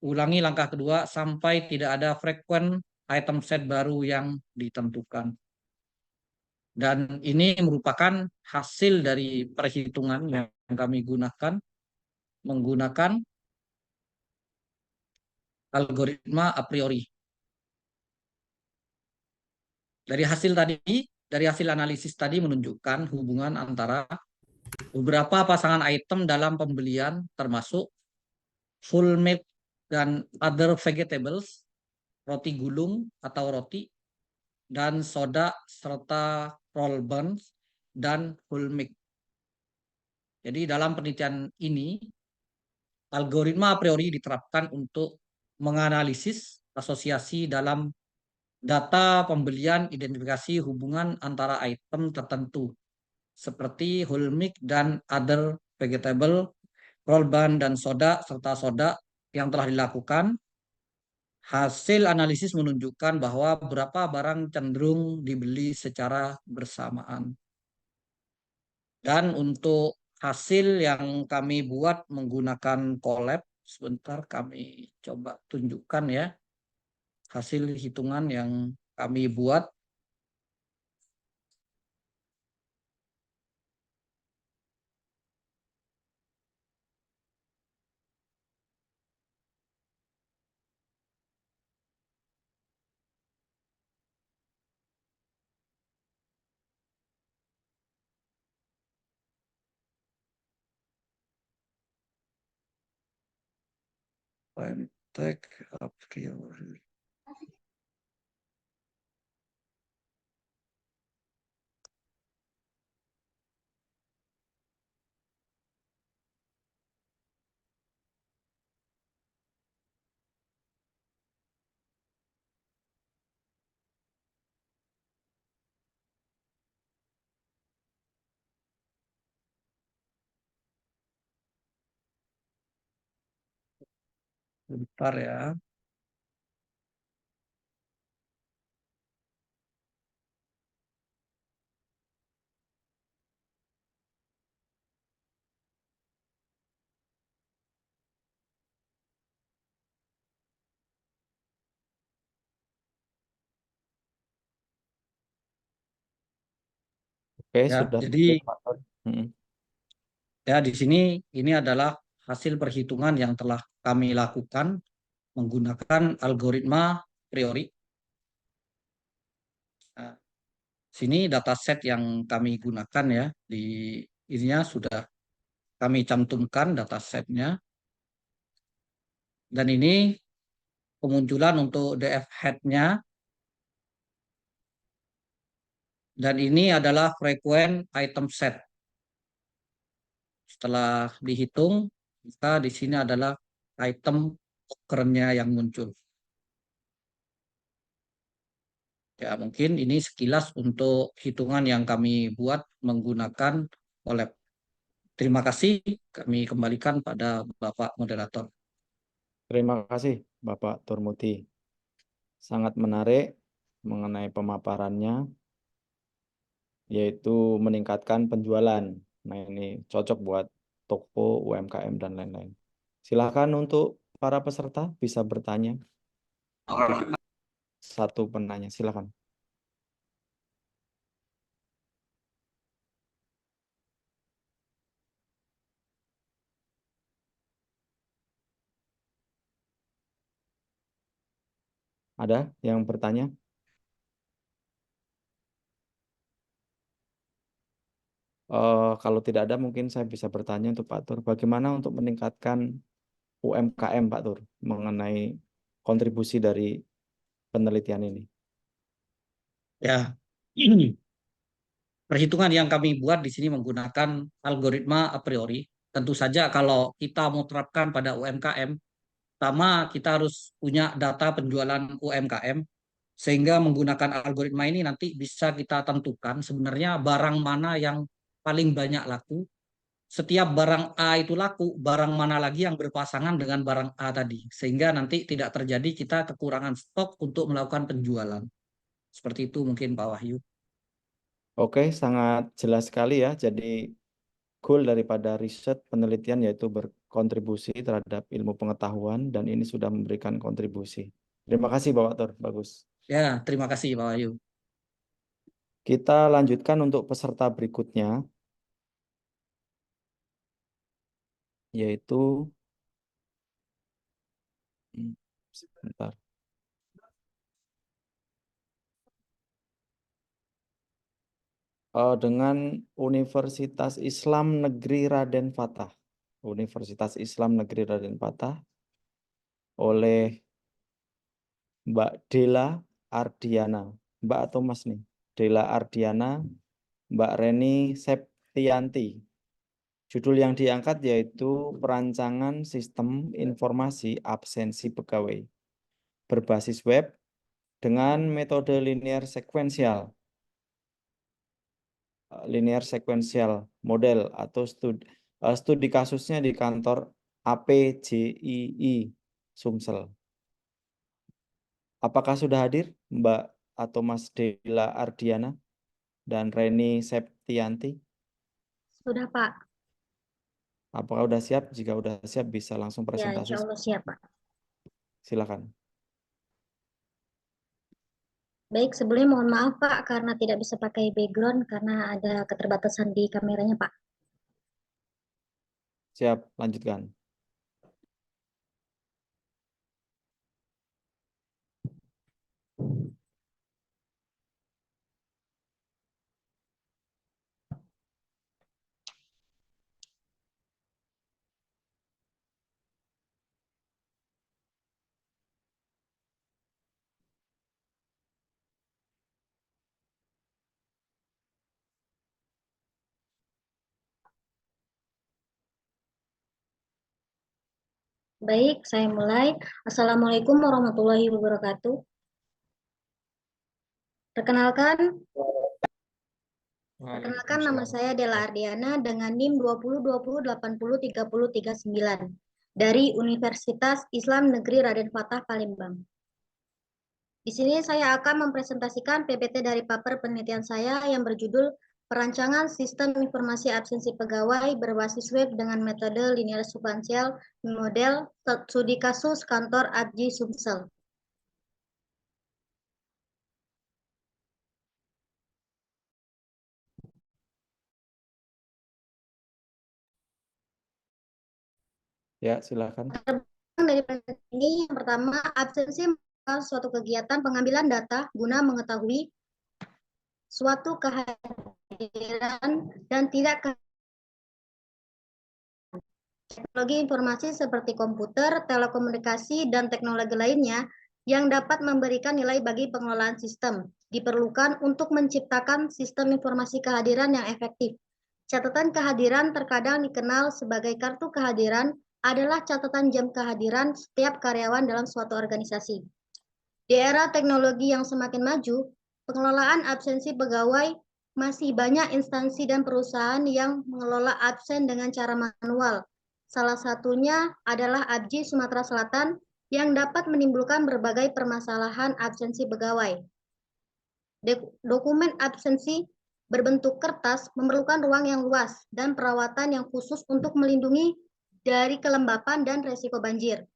ulangi langkah kedua sampai tidak ada frekuen item set baru yang ditentukan. Dan ini merupakan hasil dari perhitungan yang kami gunakan menggunakan algoritma a priori. Dari hasil analisis tadi menunjukkan hubungan antara beberapa pasangan item dalam pembelian termasuk full meat dan other vegetables, roti gulung atau roti, dan soda serta roll buns dan whole milk. Jadi dalam penelitian ini, algoritma a priori diterapkan untuk menganalisis asosiasi dalam data pembelian, identifikasi hubungan antara item tertentu seperti whole milk dan other vegetable, roll bun dan soda serta soda yang telah dilakukan. Hasil analisis menunjukkan bahwa beberapa barang cenderung dibeli secara bersamaan. Dan untuk hasil yang kami buat menggunakan Colab, sebentar kami coba tunjukkan ya. Hasil hitungan yang kami buat. Fintech a priori. Bentar ya. Oke, Ya, sudah. jadi Pak Tur. ya di sini ini adalah hasil perhitungan yang telah kami lakukan menggunakan algoritma priori. Nah, sini dataset yang kami gunakan ya, di ininya sudah kami cantumkan datasetnya. Dan ini kemunculan untuk DF head-nya. Dan ini adalah frekuen item set. Setelah dihitung, maka di sini adalah item occurrence-nya yang muncul. Ya, mungkin ini sekilas untuk hitungan yang kami buat menggunakan Colab. Terima kasih, kami kembalikan pada Bapak Moderator. Terima kasih, Bapak Turmuti. sangat menarik mengenai pemaparannya, yaitu meningkatkan penjualan. Nah, ini cocok buat toko, UMKM, dan lain-lain. Silakan untuk para peserta bisa bertanya. Satu penanya, silakan. Ada yang bertanya? Kalau tidak ada, mungkin saya bisa bertanya untuk Pak Tur. Bagaimana untuk meningkatkan UMKM, Pak Tur, mengenai kontribusi dari penelitian ini? Ya, perhitungan yang kami buat di sini menggunakan algoritma a priori. Tentu saja kalau kita mau terapkan pada UMKM, pertama kita harus punya data penjualan UMKM, sehingga menggunakan algoritma ini nanti bisa kita tentukan sebenarnya barang mana yang paling banyak laku. Setiap barang A itu laku, barang mana lagi yang berpasangan dengan barang A tadi. Sehingga nanti tidak terjadi kita kekurangan stok untuk melakukan penjualan. Seperti itu mungkin Pak Wahyu. Oke, sangat jelas sekali ya. Jadi goal daripada riset penelitian yaitu berkontribusi terhadap ilmu pengetahuan, dan ini sudah memberikan kontribusi. Terima kasih Bapak Tur, bagus. Ya, terima kasih Pak Wahyu. Kita lanjutkan untuk peserta berikutnya, yaitu sebentar. Dengan Universitas Islam Negeri Raden Fatah. Universitas Islam Negeri Raden Fatah oleh Mbak Dela Ardiana. Mbak atau Mas nih? Dela Ardiana, Mbak Reni Septianti. Judul yang diangkat yaitu Perancangan Sistem Informasi Absensi Pegawai berbasis web dengan metode linear sequential model atau studi kasusnya di kantor APJII Sumsel. Apakah sudah hadir Mbak atau Mas Dela Ardiana dan Reni Septianti? Sudah, Pak. Apakah sudah siap? Jika sudah siap bisa langsung Ya, presentasi. insya Allah siap, Pak. Silakan. Baik, sebelumnya mohon maaf, Pak, karena tidak bisa pakai background karena ada keterbatasan di kameranya, Pak. Siap, lanjutkan. Baik, saya mulai. Assalamualaikum warahmatullahi wabarakatuh. Perkenalkan, nama saya Dela Ardiana dengan NIM 2020803039 dari Universitas Islam Negeri Raden Fatah Palembang. Di sini saya akan mempresentasikan PPT dari paper penelitian saya yang berjudul Perancangan Sistem Informasi Absensi Pegawai berbasis web dengan metode linear sequential model studi kasus kantor APJI Sumsel. Ya, silakan. Dari penelitian ini, yang pertama, absensi merupakan suatu kegiatan pengambilan data guna mengetahui suatu kehadiran dan tidak teknologi informasi seperti komputer, telekomunikasi, dan teknologi lainnya yang dapat memberikan nilai bagi pengelolaan sistem diperlukan untuk menciptakan sistem informasi kehadiran yang efektif. Catatan kehadiran terkadang dikenal sebagai kartu kehadiran adalah catatan jam kehadiran setiap karyawan dalam suatu organisasi. Di era teknologi yang semakin maju, pengelolaan absensi pegawai masih banyak instansi dan perusahaan yang mengelola absen dengan cara manual. Salah satunya adalah APJI Sumatera Selatan yang dapat menimbulkan berbagai permasalahan absensi pegawai. Dokumen absensi berbentuk kertas memerlukan ruang yang luas dan perawatan yang khusus untuk melindungi dari kelembapan dan resiko banjir,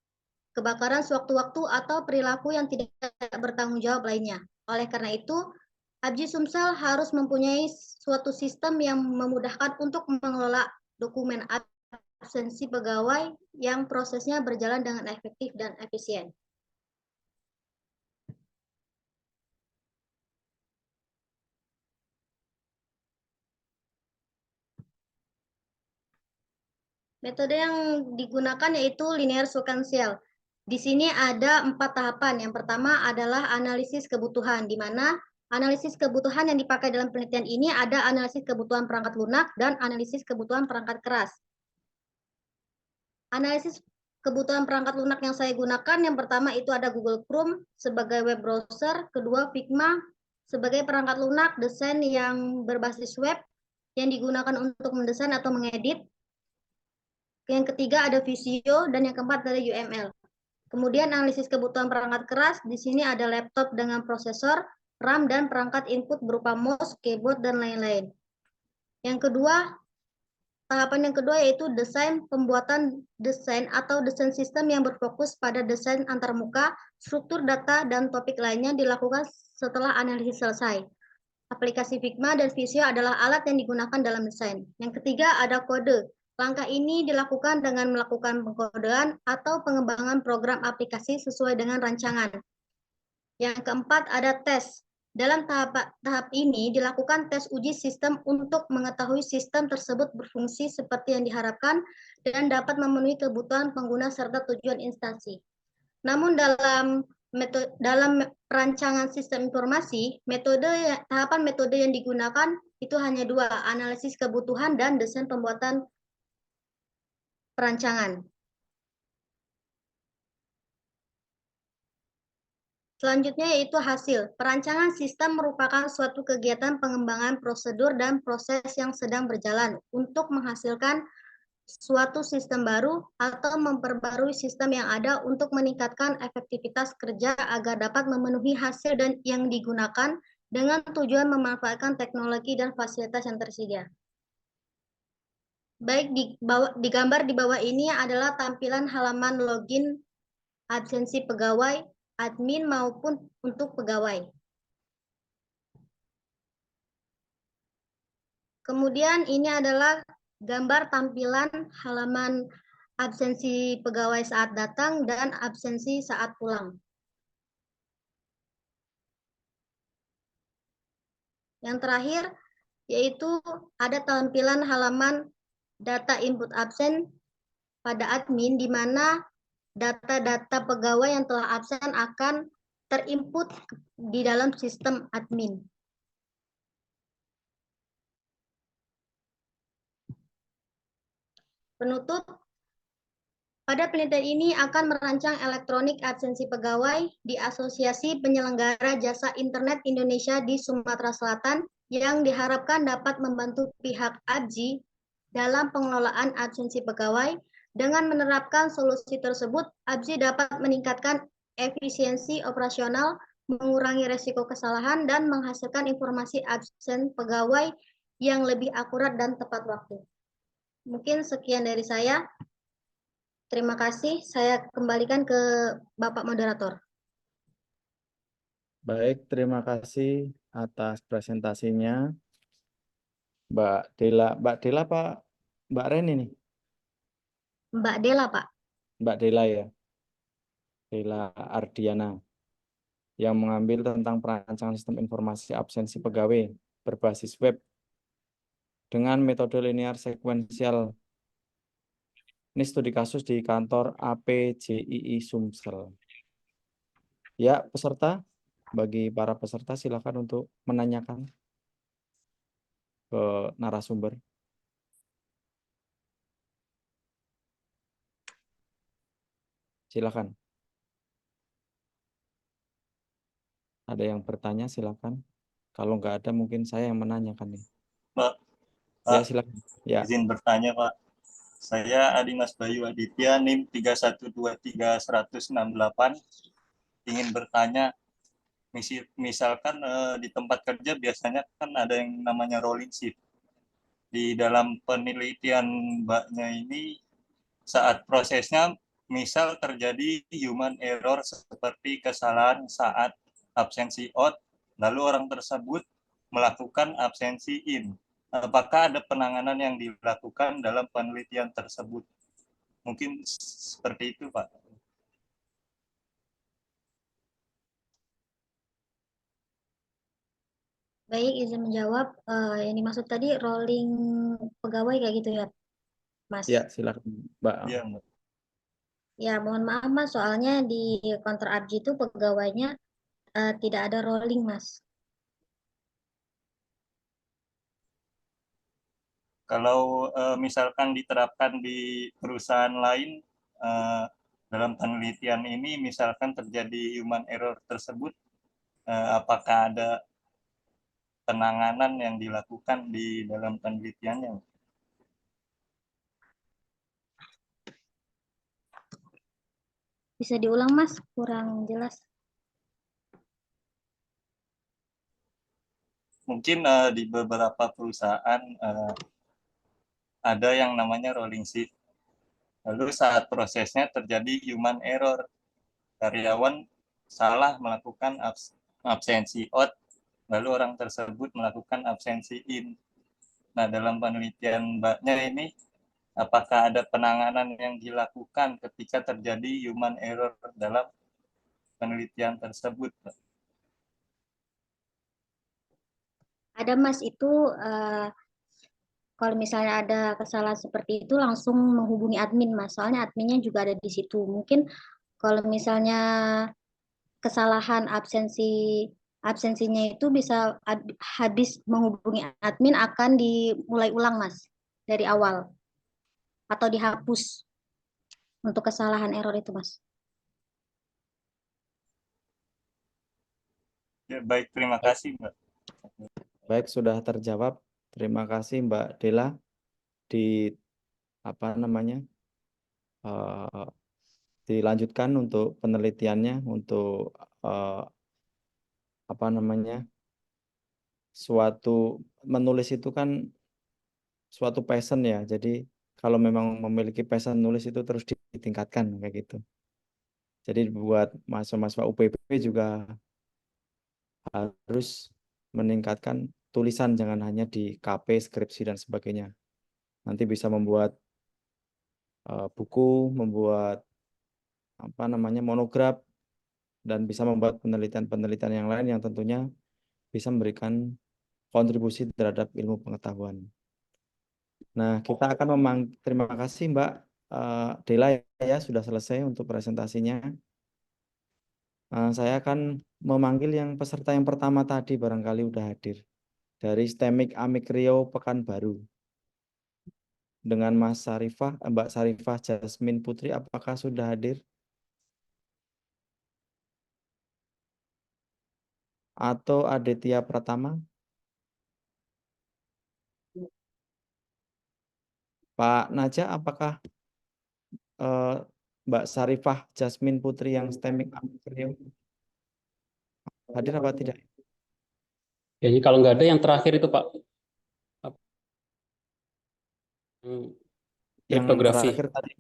kebakaran sewaktu-waktu, atau perilaku yang tidak bertanggung jawab lainnya. Oleh karena itu, ABJI Sumsel harus mempunyai suatu sistem yang memudahkan untuk mengelola dokumen absensi pegawai yang prosesnya berjalan dengan efektif dan efisien. Metode yang digunakan yaitu linear sequential. Di sini ada 4 tahapan. Yang pertama adalah analisis kebutuhan, di mana analisis kebutuhan yang dipakai dalam penelitian ini ada analisis kebutuhan perangkat lunak dan analisis kebutuhan perangkat keras. Analisis kebutuhan perangkat lunak yang saya gunakan, yang pertama itu ada Google Chrome sebagai web browser, kedua Figma sebagai perangkat lunak desain yang berbasis web yang digunakan untuk mendesain atau mengedit. Yang ketiga ada Visio, dan yang keempat ada UML. Kemudian analisis kebutuhan perangkat keras, di sini ada laptop dengan prosesor, RAM, dan perangkat input berupa mouse, keyboard, dan lain-lain. Yang kedua, tahapan yang kedua yaitu pembuatan desain atau desain sistem yang berfokus pada desain antarmuka, struktur data, dan topik lainnya dilakukan setelah analisis selesai. Aplikasi Figma dan Visio adalah alat yang digunakan dalam desain. Yang ketiga ada kode. Langkah ini dilakukan dengan melakukan pengkodean atau pengembangan program aplikasi sesuai dengan rancangan. Yang keempat ada tes. Dalam tahap ini dilakukan tes uji sistem untuk mengetahui sistem tersebut berfungsi seperti yang diharapkan dan dapat memenuhi kebutuhan pengguna serta tujuan instansi. Namun dalam perancangan sistem informasi, tahapan metode yang digunakan itu hanya 2, analisis kebutuhan dan desain pembuatan perancangan. Selanjutnya yaitu hasil. Perancangan sistem merupakan suatu kegiatan pengembangan prosedur dan proses yang sedang berjalan untuk menghasilkan suatu sistem baru atau memperbarui sistem yang ada untuk meningkatkan efektivitas kerja agar dapat memenuhi hasil dan yang digunakan dengan tujuan memanfaatkan teknologi dan fasilitas yang tersedia. Baik, di gambar di bawah ini adalah tampilan halaman login absensi pegawai, admin maupun untuk pegawai. Kemudian ini adalah gambar tampilan halaman absensi pegawai saat datang dan absensi saat pulang. Yang terakhir yaitu ada tampilan halaman data input absen pada admin, di mana data-data pegawai yang telah absen akan terinput di dalam sistem admin. Penutup, pada penelitian ini akan merancang elektronik absensi pegawai di Asosiasi Penyelenggara Jasa Internet Indonesia di Sumatera Selatan yang diharapkan dapat membantu pihak ABJI dalam pengelolaan absensi pegawai. Dengan menerapkan solusi tersebut, ABJI dapat meningkatkan efisiensi operasional, mengurangi resiko kesalahan, dan menghasilkan informasi absen pegawai yang lebih akurat dan tepat waktu. Mungkin sekian dari saya. Terima kasih. Saya kembalikan ke Bapak Moderator. Baik, terima kasih atas presentasinya, Mbak Dela. Mbak Dela Pak, Mbak Ren ini? Mbak Dela, Pak. Mbak Dela ya, Dela Ardiana, yang mengambil tentang perancangan sistem informasi absensi pegawai berbasis web dengan metode linear sequential. Ini studi kasus di kantor APJII Sumsel. Ya, peserta, bagi para peserta silakan untuk menanyakan ke narasumber. Silakan. Ada yang bertanya, silakan. Kalau nggak ada, mungkin saya yang menanyakan nih. Pak, Ya, silakan. Ya. izin bertanya, Pak. Saya Adimas Bayu Aditya, NIM 3123168. Ingin bertanya, misalkan di tempat kerja biasanya kan ada yang namanya rolling shift. Di dalam penelitian Mbaknya ini, saat prosesnya, misal terjadi human error seperti kesalahan saat absensi out, lalu orang tersebut melakukan absensi in. Apakah ada penanganan yang dilakukan dalam penelitian tersebut? Mungkin seperti itu, Pak. Baik, izin menjawab. Yang dimaksud tadi rolling pegawai kayak gitu ya, Mas? Ya, silakan, Mbak. Iya, Mbak. Ya, mohon maaf Mas, soalnya di counter Abji itu pegawainya tidak ada rolling, Mas. Kalau misalkan diterapkan di perusahaan lain, dalam penelitian ini misalkan terjadi human error tersebut, apakah ada penanganan yang dilakukan di dalam penelitiannya? Bisa diulang, Mas? Kurang jelas. Mungkin di beberapa perusahaan ada yang namanya rolling shift. Lalu saat prosesnya terjadi human error, karyawan salah melakukan absensi out, lalu orang tersebut melakukan absensi in. Nah, dalam penelitian Mbaknya ini, apakah ada penanganan yang dilakukan ketika terjadi human error dalam penelitian tersebut? Ada, Mas, itu kalau misalnya ada kesalahan seperti itu langsung menghubungi admin, Mas. Soalnya adminnya juga ada di situ. Mungkin kalau misalnya kesalahan absensinya itu bisa habis menghubungi admin akan dimulai ulang, Mas, dari awal atau dihapus untuk kesalahan error itu, Mas. Ya, baik, terima kasih, Mbak. Baik, sudah terjawab. Terima kasih Mbak Dela. Di apa namanya? Dilanjutkan untuk penelitiannya, untuk apa namanya? Suatu menulis itu kan suatu passion ya. Jadi kalau memang memiliki passion nulis itu terus ditingkatkan kayak gitu. Jadi buat mahasiswa UPB juga harus meningkatkan tulisan, jangan hanya di KP, skripsi dan sebagainya. Nanti bisa membuat buku, membuat apa namanya monograf, dan bisa membuat penelitian-penelitian yang lain yang tentunya bisa memberikan kontribusi terhadap ilmu pengetahuan. Nah, kita akan terima kasih Mbak Dela ya sudah selesai untuk presentasinya. Saya akan memanggil yang peserta yang pertama tadi, barangkali udah hadir, dari STEMIK Amik Riau Pekanbaru. Dengan Mbak Sarifah Jasmine Putri, apakah sudah hadir? Atau Aditya Pratama? Pak Naja, apakah Mbak Sarifah Jasmine Putri yang STEMIK Amik Riau hadir apa tidak? Jadi kalau nggak ada yang terakhir itu Pak. Yang Kriptografi. terakhir tadi.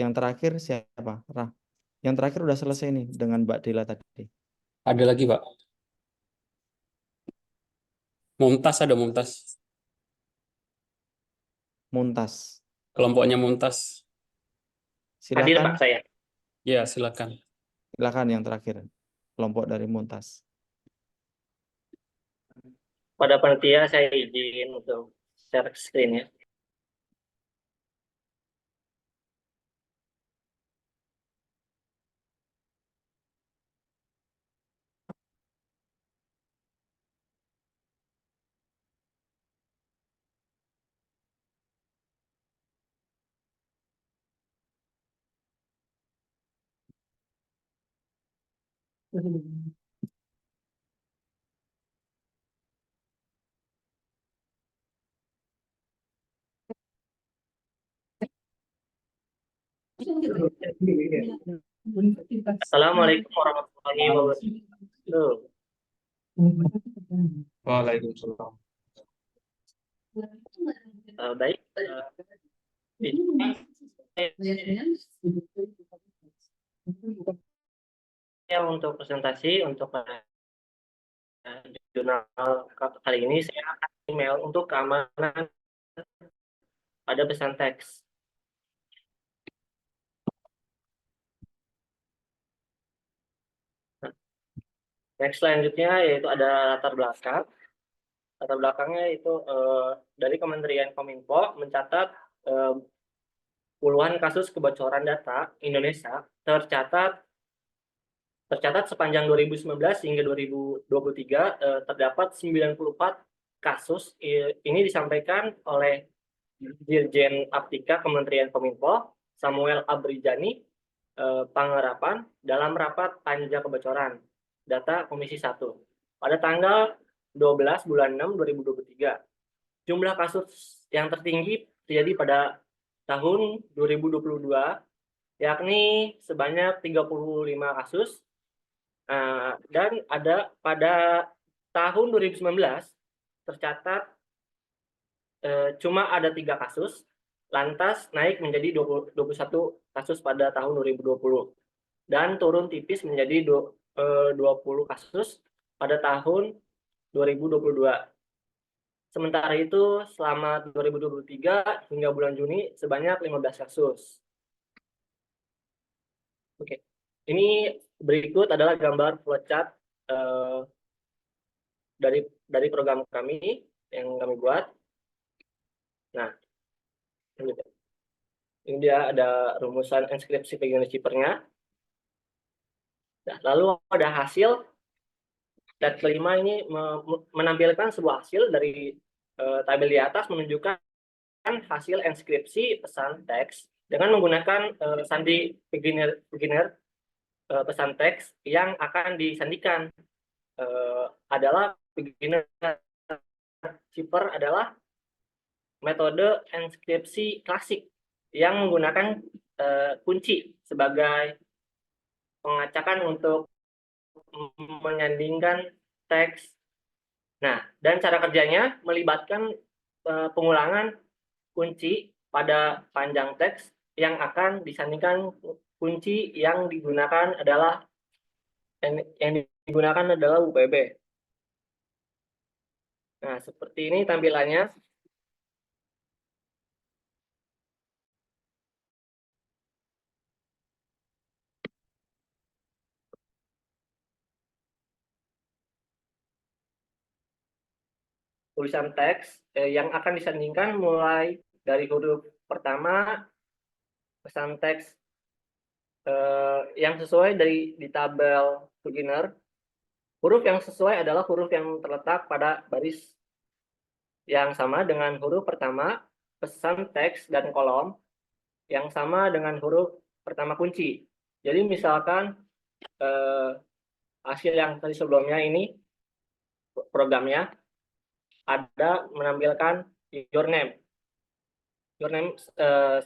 Yang terakhir siapa? Yang terakhir udah selesai nih dengan Mbak Dela tadi. Ada lagi Pak. Mumtaz ada Mumtaz. Muntas. Kelompoknya Mumtaz. Hadir Silakan. Pak saya. Ya, silakan. Silakan yang terakhir. Kelompok dari Muntas. Pada panitia saya izin untuk share screen ya. Assalamualaikum warahmatullahi wabarakatuh. Waalaikumsalam. Baik, untuk presentasi untuk jurnal kali ini saya akan email untuk keamanan pada pesan teks. Next selanjutnya yaitu ada latar belakang. Latar belakangnya itu dari Kementerian Kominfo mencatat puluhan kasus kebocoran data Indonesia tercatat sepanjang 2019 hingga 2023 terdapat 94 kasus. Ini disampaikan oleh Dirjen Aptika Kementerian Kominfo Samuel Abrijani Pangerapan dalam rapat panja kebocoran data Komisi 1 pada tanggal 12 bulan 6 2023. Jumlah kasus yang tertinggi terjadi pada tahun 2022 yakni sebanyak 35 kasus. Dan ada pada tahun 2019 tercatat cuma ada 3 kasus, lantas naik menjadi 21 kasus pada tahun 2020 dan turun tipis menjadi 20 kasus pada tahun 2022. Sementara itu selama 2023 hingga bulan Juni sebanyak 15 kasus. Oke. Ini berikut adalah gambar flowchart dari program kami yang kami buat. Nah, ini dia ada rumusan inskripsi beginner shipper-nya. Nah, lalu ada hasil. Slide kelima ini menampilkan sebuah hasil dari tabel di atas menunjukkan hasil inskripsi pesan teks dengan menggunakan sandi beginner pesan teks yang akan disandikan adalah beginner shipper adalah metode inskripsi klasik yang menggunakan kunci sebagai pengacakan untuk menyandingkan teks. Nah, dan cara kerjanya melibatkan pengulangan kunci pada panjang teks yang akan disandingkan kunci yang digunakan adalah UPB. Nah, seperti ini tampilannya. Tulisan teks yang akan disandingkan mulai dari huruf pertama pesan teks yang sesuai di tabel beginner. Huruf yang sesuai adalah huruf yang terletak pada baris yang sama dengan huruf pertama pesan teks dan kolom yang sama dengan huruf pertama kunci. Jadi misalkan hasil yang tadi sebelumnya ini programnya ada menampilkan your name. Your name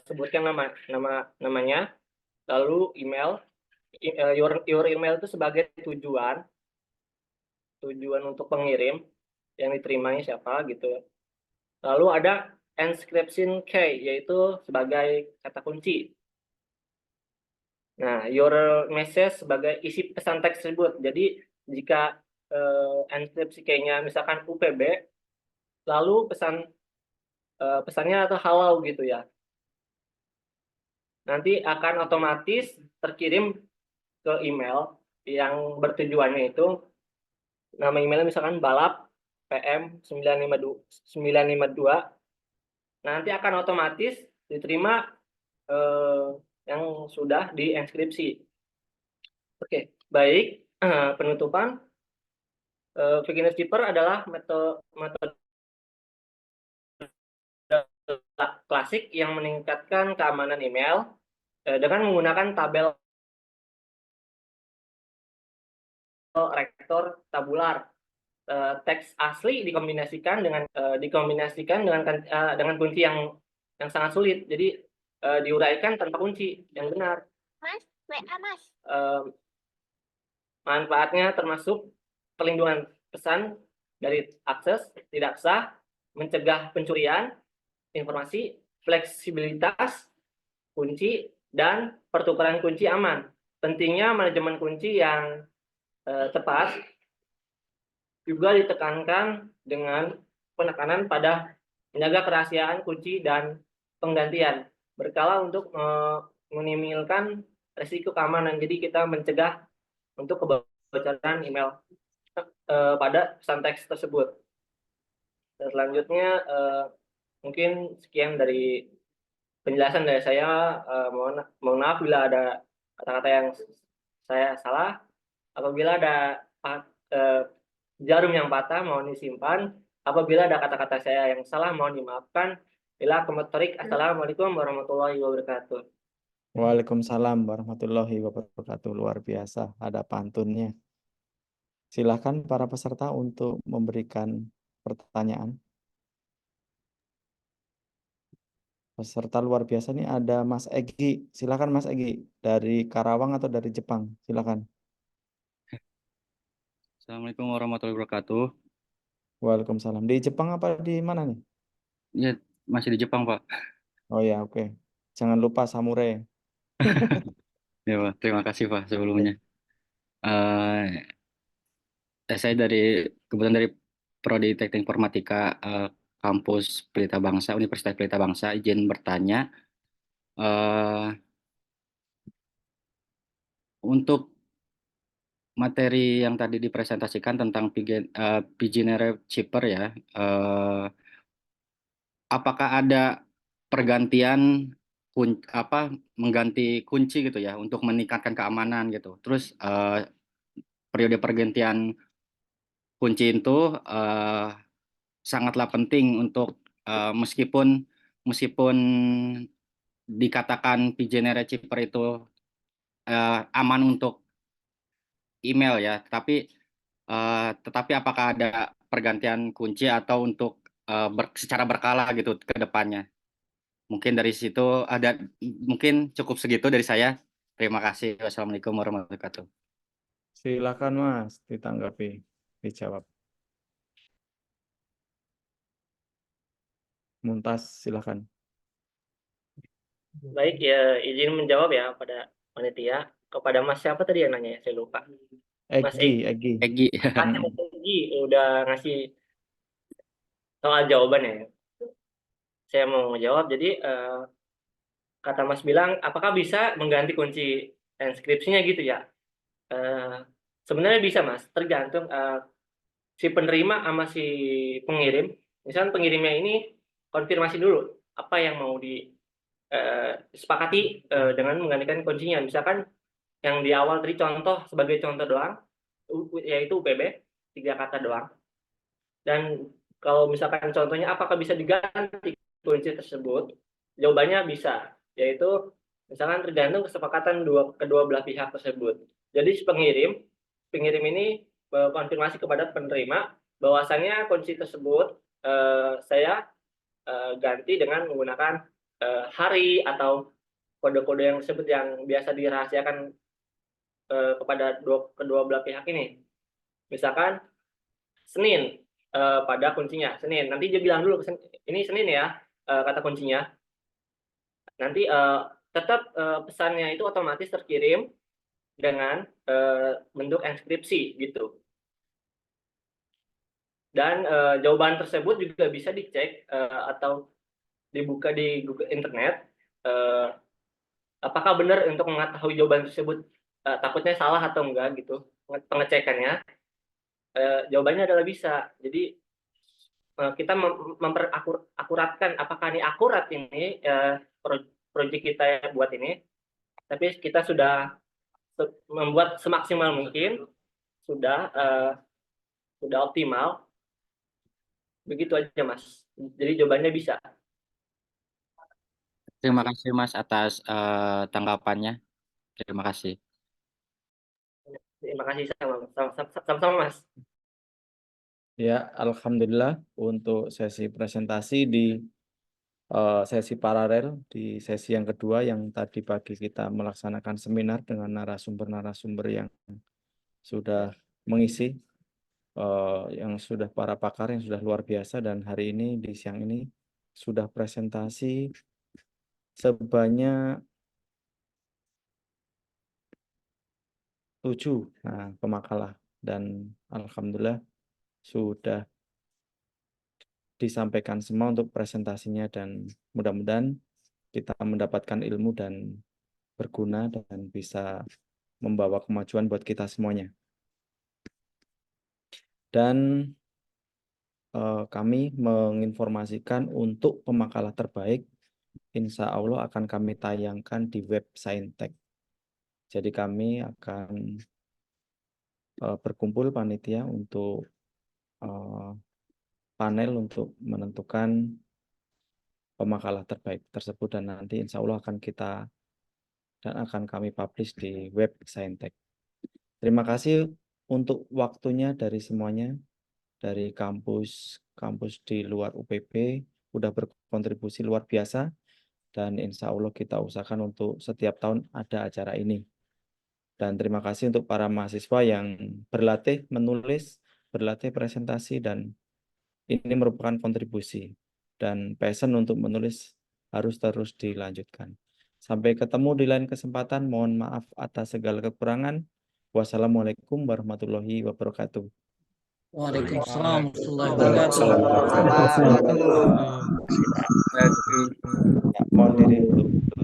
sebutkan namanya, lalu email. Your email itu sebagai tujuan untuk pengirim yang diterimanya siapa gitu. Lalu ada inscription key yaitu sebagai kata kunci. Nah, your message sebagai isi pesan teks tersebut. Jadi jika inscription key-nya misalkan UPB, lalu pesannya atau halau gitu ya. Nanti akan otomatis terkirim ke email yang bertujuannya itu nama emailnya misalkan balap PM 952. Nanti akan otomatis diterima yang sudah diinskripsi. Oke, baik. Penutupan. Beginner shipper adalah metode klasik yang meningkatkan keamanan email dengan menggunakan tabel rektor tabular. Teks asli dikombinasikan dengan kunci yang sangat sulit. Jadi diuraikan tanpa kunci yang benar. Manfaatnya termasuk perlindungan pesan dari akses tidak sah, mencegah pencurian informasi, fleksibilitas kunci, dan pertukaran kunci aman. Pentingnya manajemen kunci yang tepat juga ditekankan dengan penekanan pada menjaga kerahasiaan kunci dan penggantian berkala untuk menimilkan risiko keamanan. Jadi kita mencegah untuk kebocoran email pada pesan teks tersebut. Dan selanjutnya mungkin sekian dari penjelasan dari saya. Mohon maaf bila ada kata-kata yang saya salah. Apabila ada jarum yang patah mohon disimpan. Apabila ada kata-kata saya yang salah mohon dimaafkan. Bila komentar. Assalamualaikum warahmatullahi wabarakatuh. Waalaikumsalam warahmatullahi wabarakatuh. Luar biasa, ada pantunnya. Silakan para peserta untuk memberikan pertanyaan. Peserta luar biasa nih ada Mas Egi. Silakan Mas Egi, dari Karawang atau dari Jepang? Silakan. Assalamualaikum warahmatullahi wabarakatuh. Waalaikumsalam. Di Jepang apa di mana nih? Ya, masih di Jepang, Pak. Oh ya, oke. Jangan lupa samurai. Ya, Pak. Terima kasih, Pak, sebelumnya. Saya kebetulan dari Prodi Teknik Informatika kampus Pelita Bangsa, Universitas Pelita Bangsa. Izin bertanya, untuk materi yang tadi dipresentasikan tentang Pigeonary Chipper ya, apakah ada pergantian mengganti kunci gitu ya untuk meningkatkan keamanan gitu. Terus periode pergantian kunci itu sangatlah penting untuk meskipun dikatakan Pigeonary Chipper itu aman untuk email ya, tetapi apakah ada pergantian kunci atau untuk secara berkala gitu ke depannya? Mungkin dari situ mungkin cukup segitu dari saya. Terima kasih. Wassalamualaikum warahmatullahi wabarakatuh. Silakan Mas, ditanggapi, dijawab. Muntas, silakan. Baik, ya izin menjawab ya pada panitia. Kepada Mas siapa tadi yang nanya? Saya lupa. Mas Egi. Mas Egi udah ngasih soal jawabannya. Saya mau menjawab. Jadi kata Mas bilang, apakah bisa mengganti kunci enskripsinya gitu ya? Sebenarnya bisa Mas, tergantung si penerima sama si pengirim. Misalnya pengirimnya ini konfirmasi dulu apa yang mau disepakati dengan menggantikan kuncinya. Misalkan yang di awal tadi contoh sebagai contoh doang, yaitu UPB 3 kata doang. Dan kalau misalkan contohnya apakah bisa diganti kunci tersebut, jawabannya bisa, yaitu misalkan tergantung kesepakatan kedua belah pihak tersebut. Jadi si pengirim ini konfirmasi kepada penerima bahwasannya kunci tersebut saya ganti dengan menggunakan hari atau kode-kode yang tersebut yang biasa dirahasiakan kepada kedua belah pihak ini. Misalkan Senin pada kuncinya Senin. Nanti dia bilang dulu ini Senin ya kata kuncinya. Nanti tetap pesannya itu otomatis terkirim dengan bentuk enskripsi gitu. Dan jawaban tersebut juga bisa dicek atau dibuka di Google Internet. Apakah benar untuk mengetahui jawaban tersebut takutnya salah atau enggak gitu pengecekannya. Jawabannya adalah bisa. Jadi kita memperakuratkan apakah ini akurat ini proyek kita yang buat ini, tapi kita sudah membuat semaksimal mungkin, sudah optimal. Begitu aja Mas. Jadi jawabannya bisa. Terima kasih Mas atas tanggapannya. Terima kasih. Terima kasih sama-sama Mas. Ya, alhamdulillah untuk sesi presentasi di sesi paralel di sesi yang kedua yang tadi pagi kita melaksanakan seminar dengan narasumber-narasumber yang sudah mengisi, yang sudah para pakar yang sudah luar biasa, dan hari ini di siang ini sudah presentasi sebanyak 7 pemakalah, dan alhamdulillah sudah disampaikan semua untuk presentasinya, dan mudah-mudahan kita mendapatkan ilmu dan berguna dan bisa membawa kemajuan buat kita semuanya. Dan kami menginformasikan untuk pemakalah terbaik, insya Allah akan kami tayangkan di web Saintek. Jadi kami akan berkumpul panitia untuk panel untuk menentukan pemakalah terbaik tersebut, dan nanti insya Allah akan kami publish di web Saintek. Terima kasih untuk waktunya dari semuanya, dari kampus di luar UPB udah berkontribusi luar biasa, dan insya Allah kita usahakan untuk setiap tahun ada acara ini. Dan terima kasih untuk para mahasiswa yang berlatih menulis, berlatih presentasi, dan ini merupakan kontribusi, dan passion untuk menulis harus terus dilanjutkan. Sampai ketemu di lain kesempatan. Mohon maaf atas segala kekurangan. Wassalamualaikum warahmatullahi wabarakatuh. Waalaikumsalam warahmatullahi wabarakatuh. Mohon diri untuk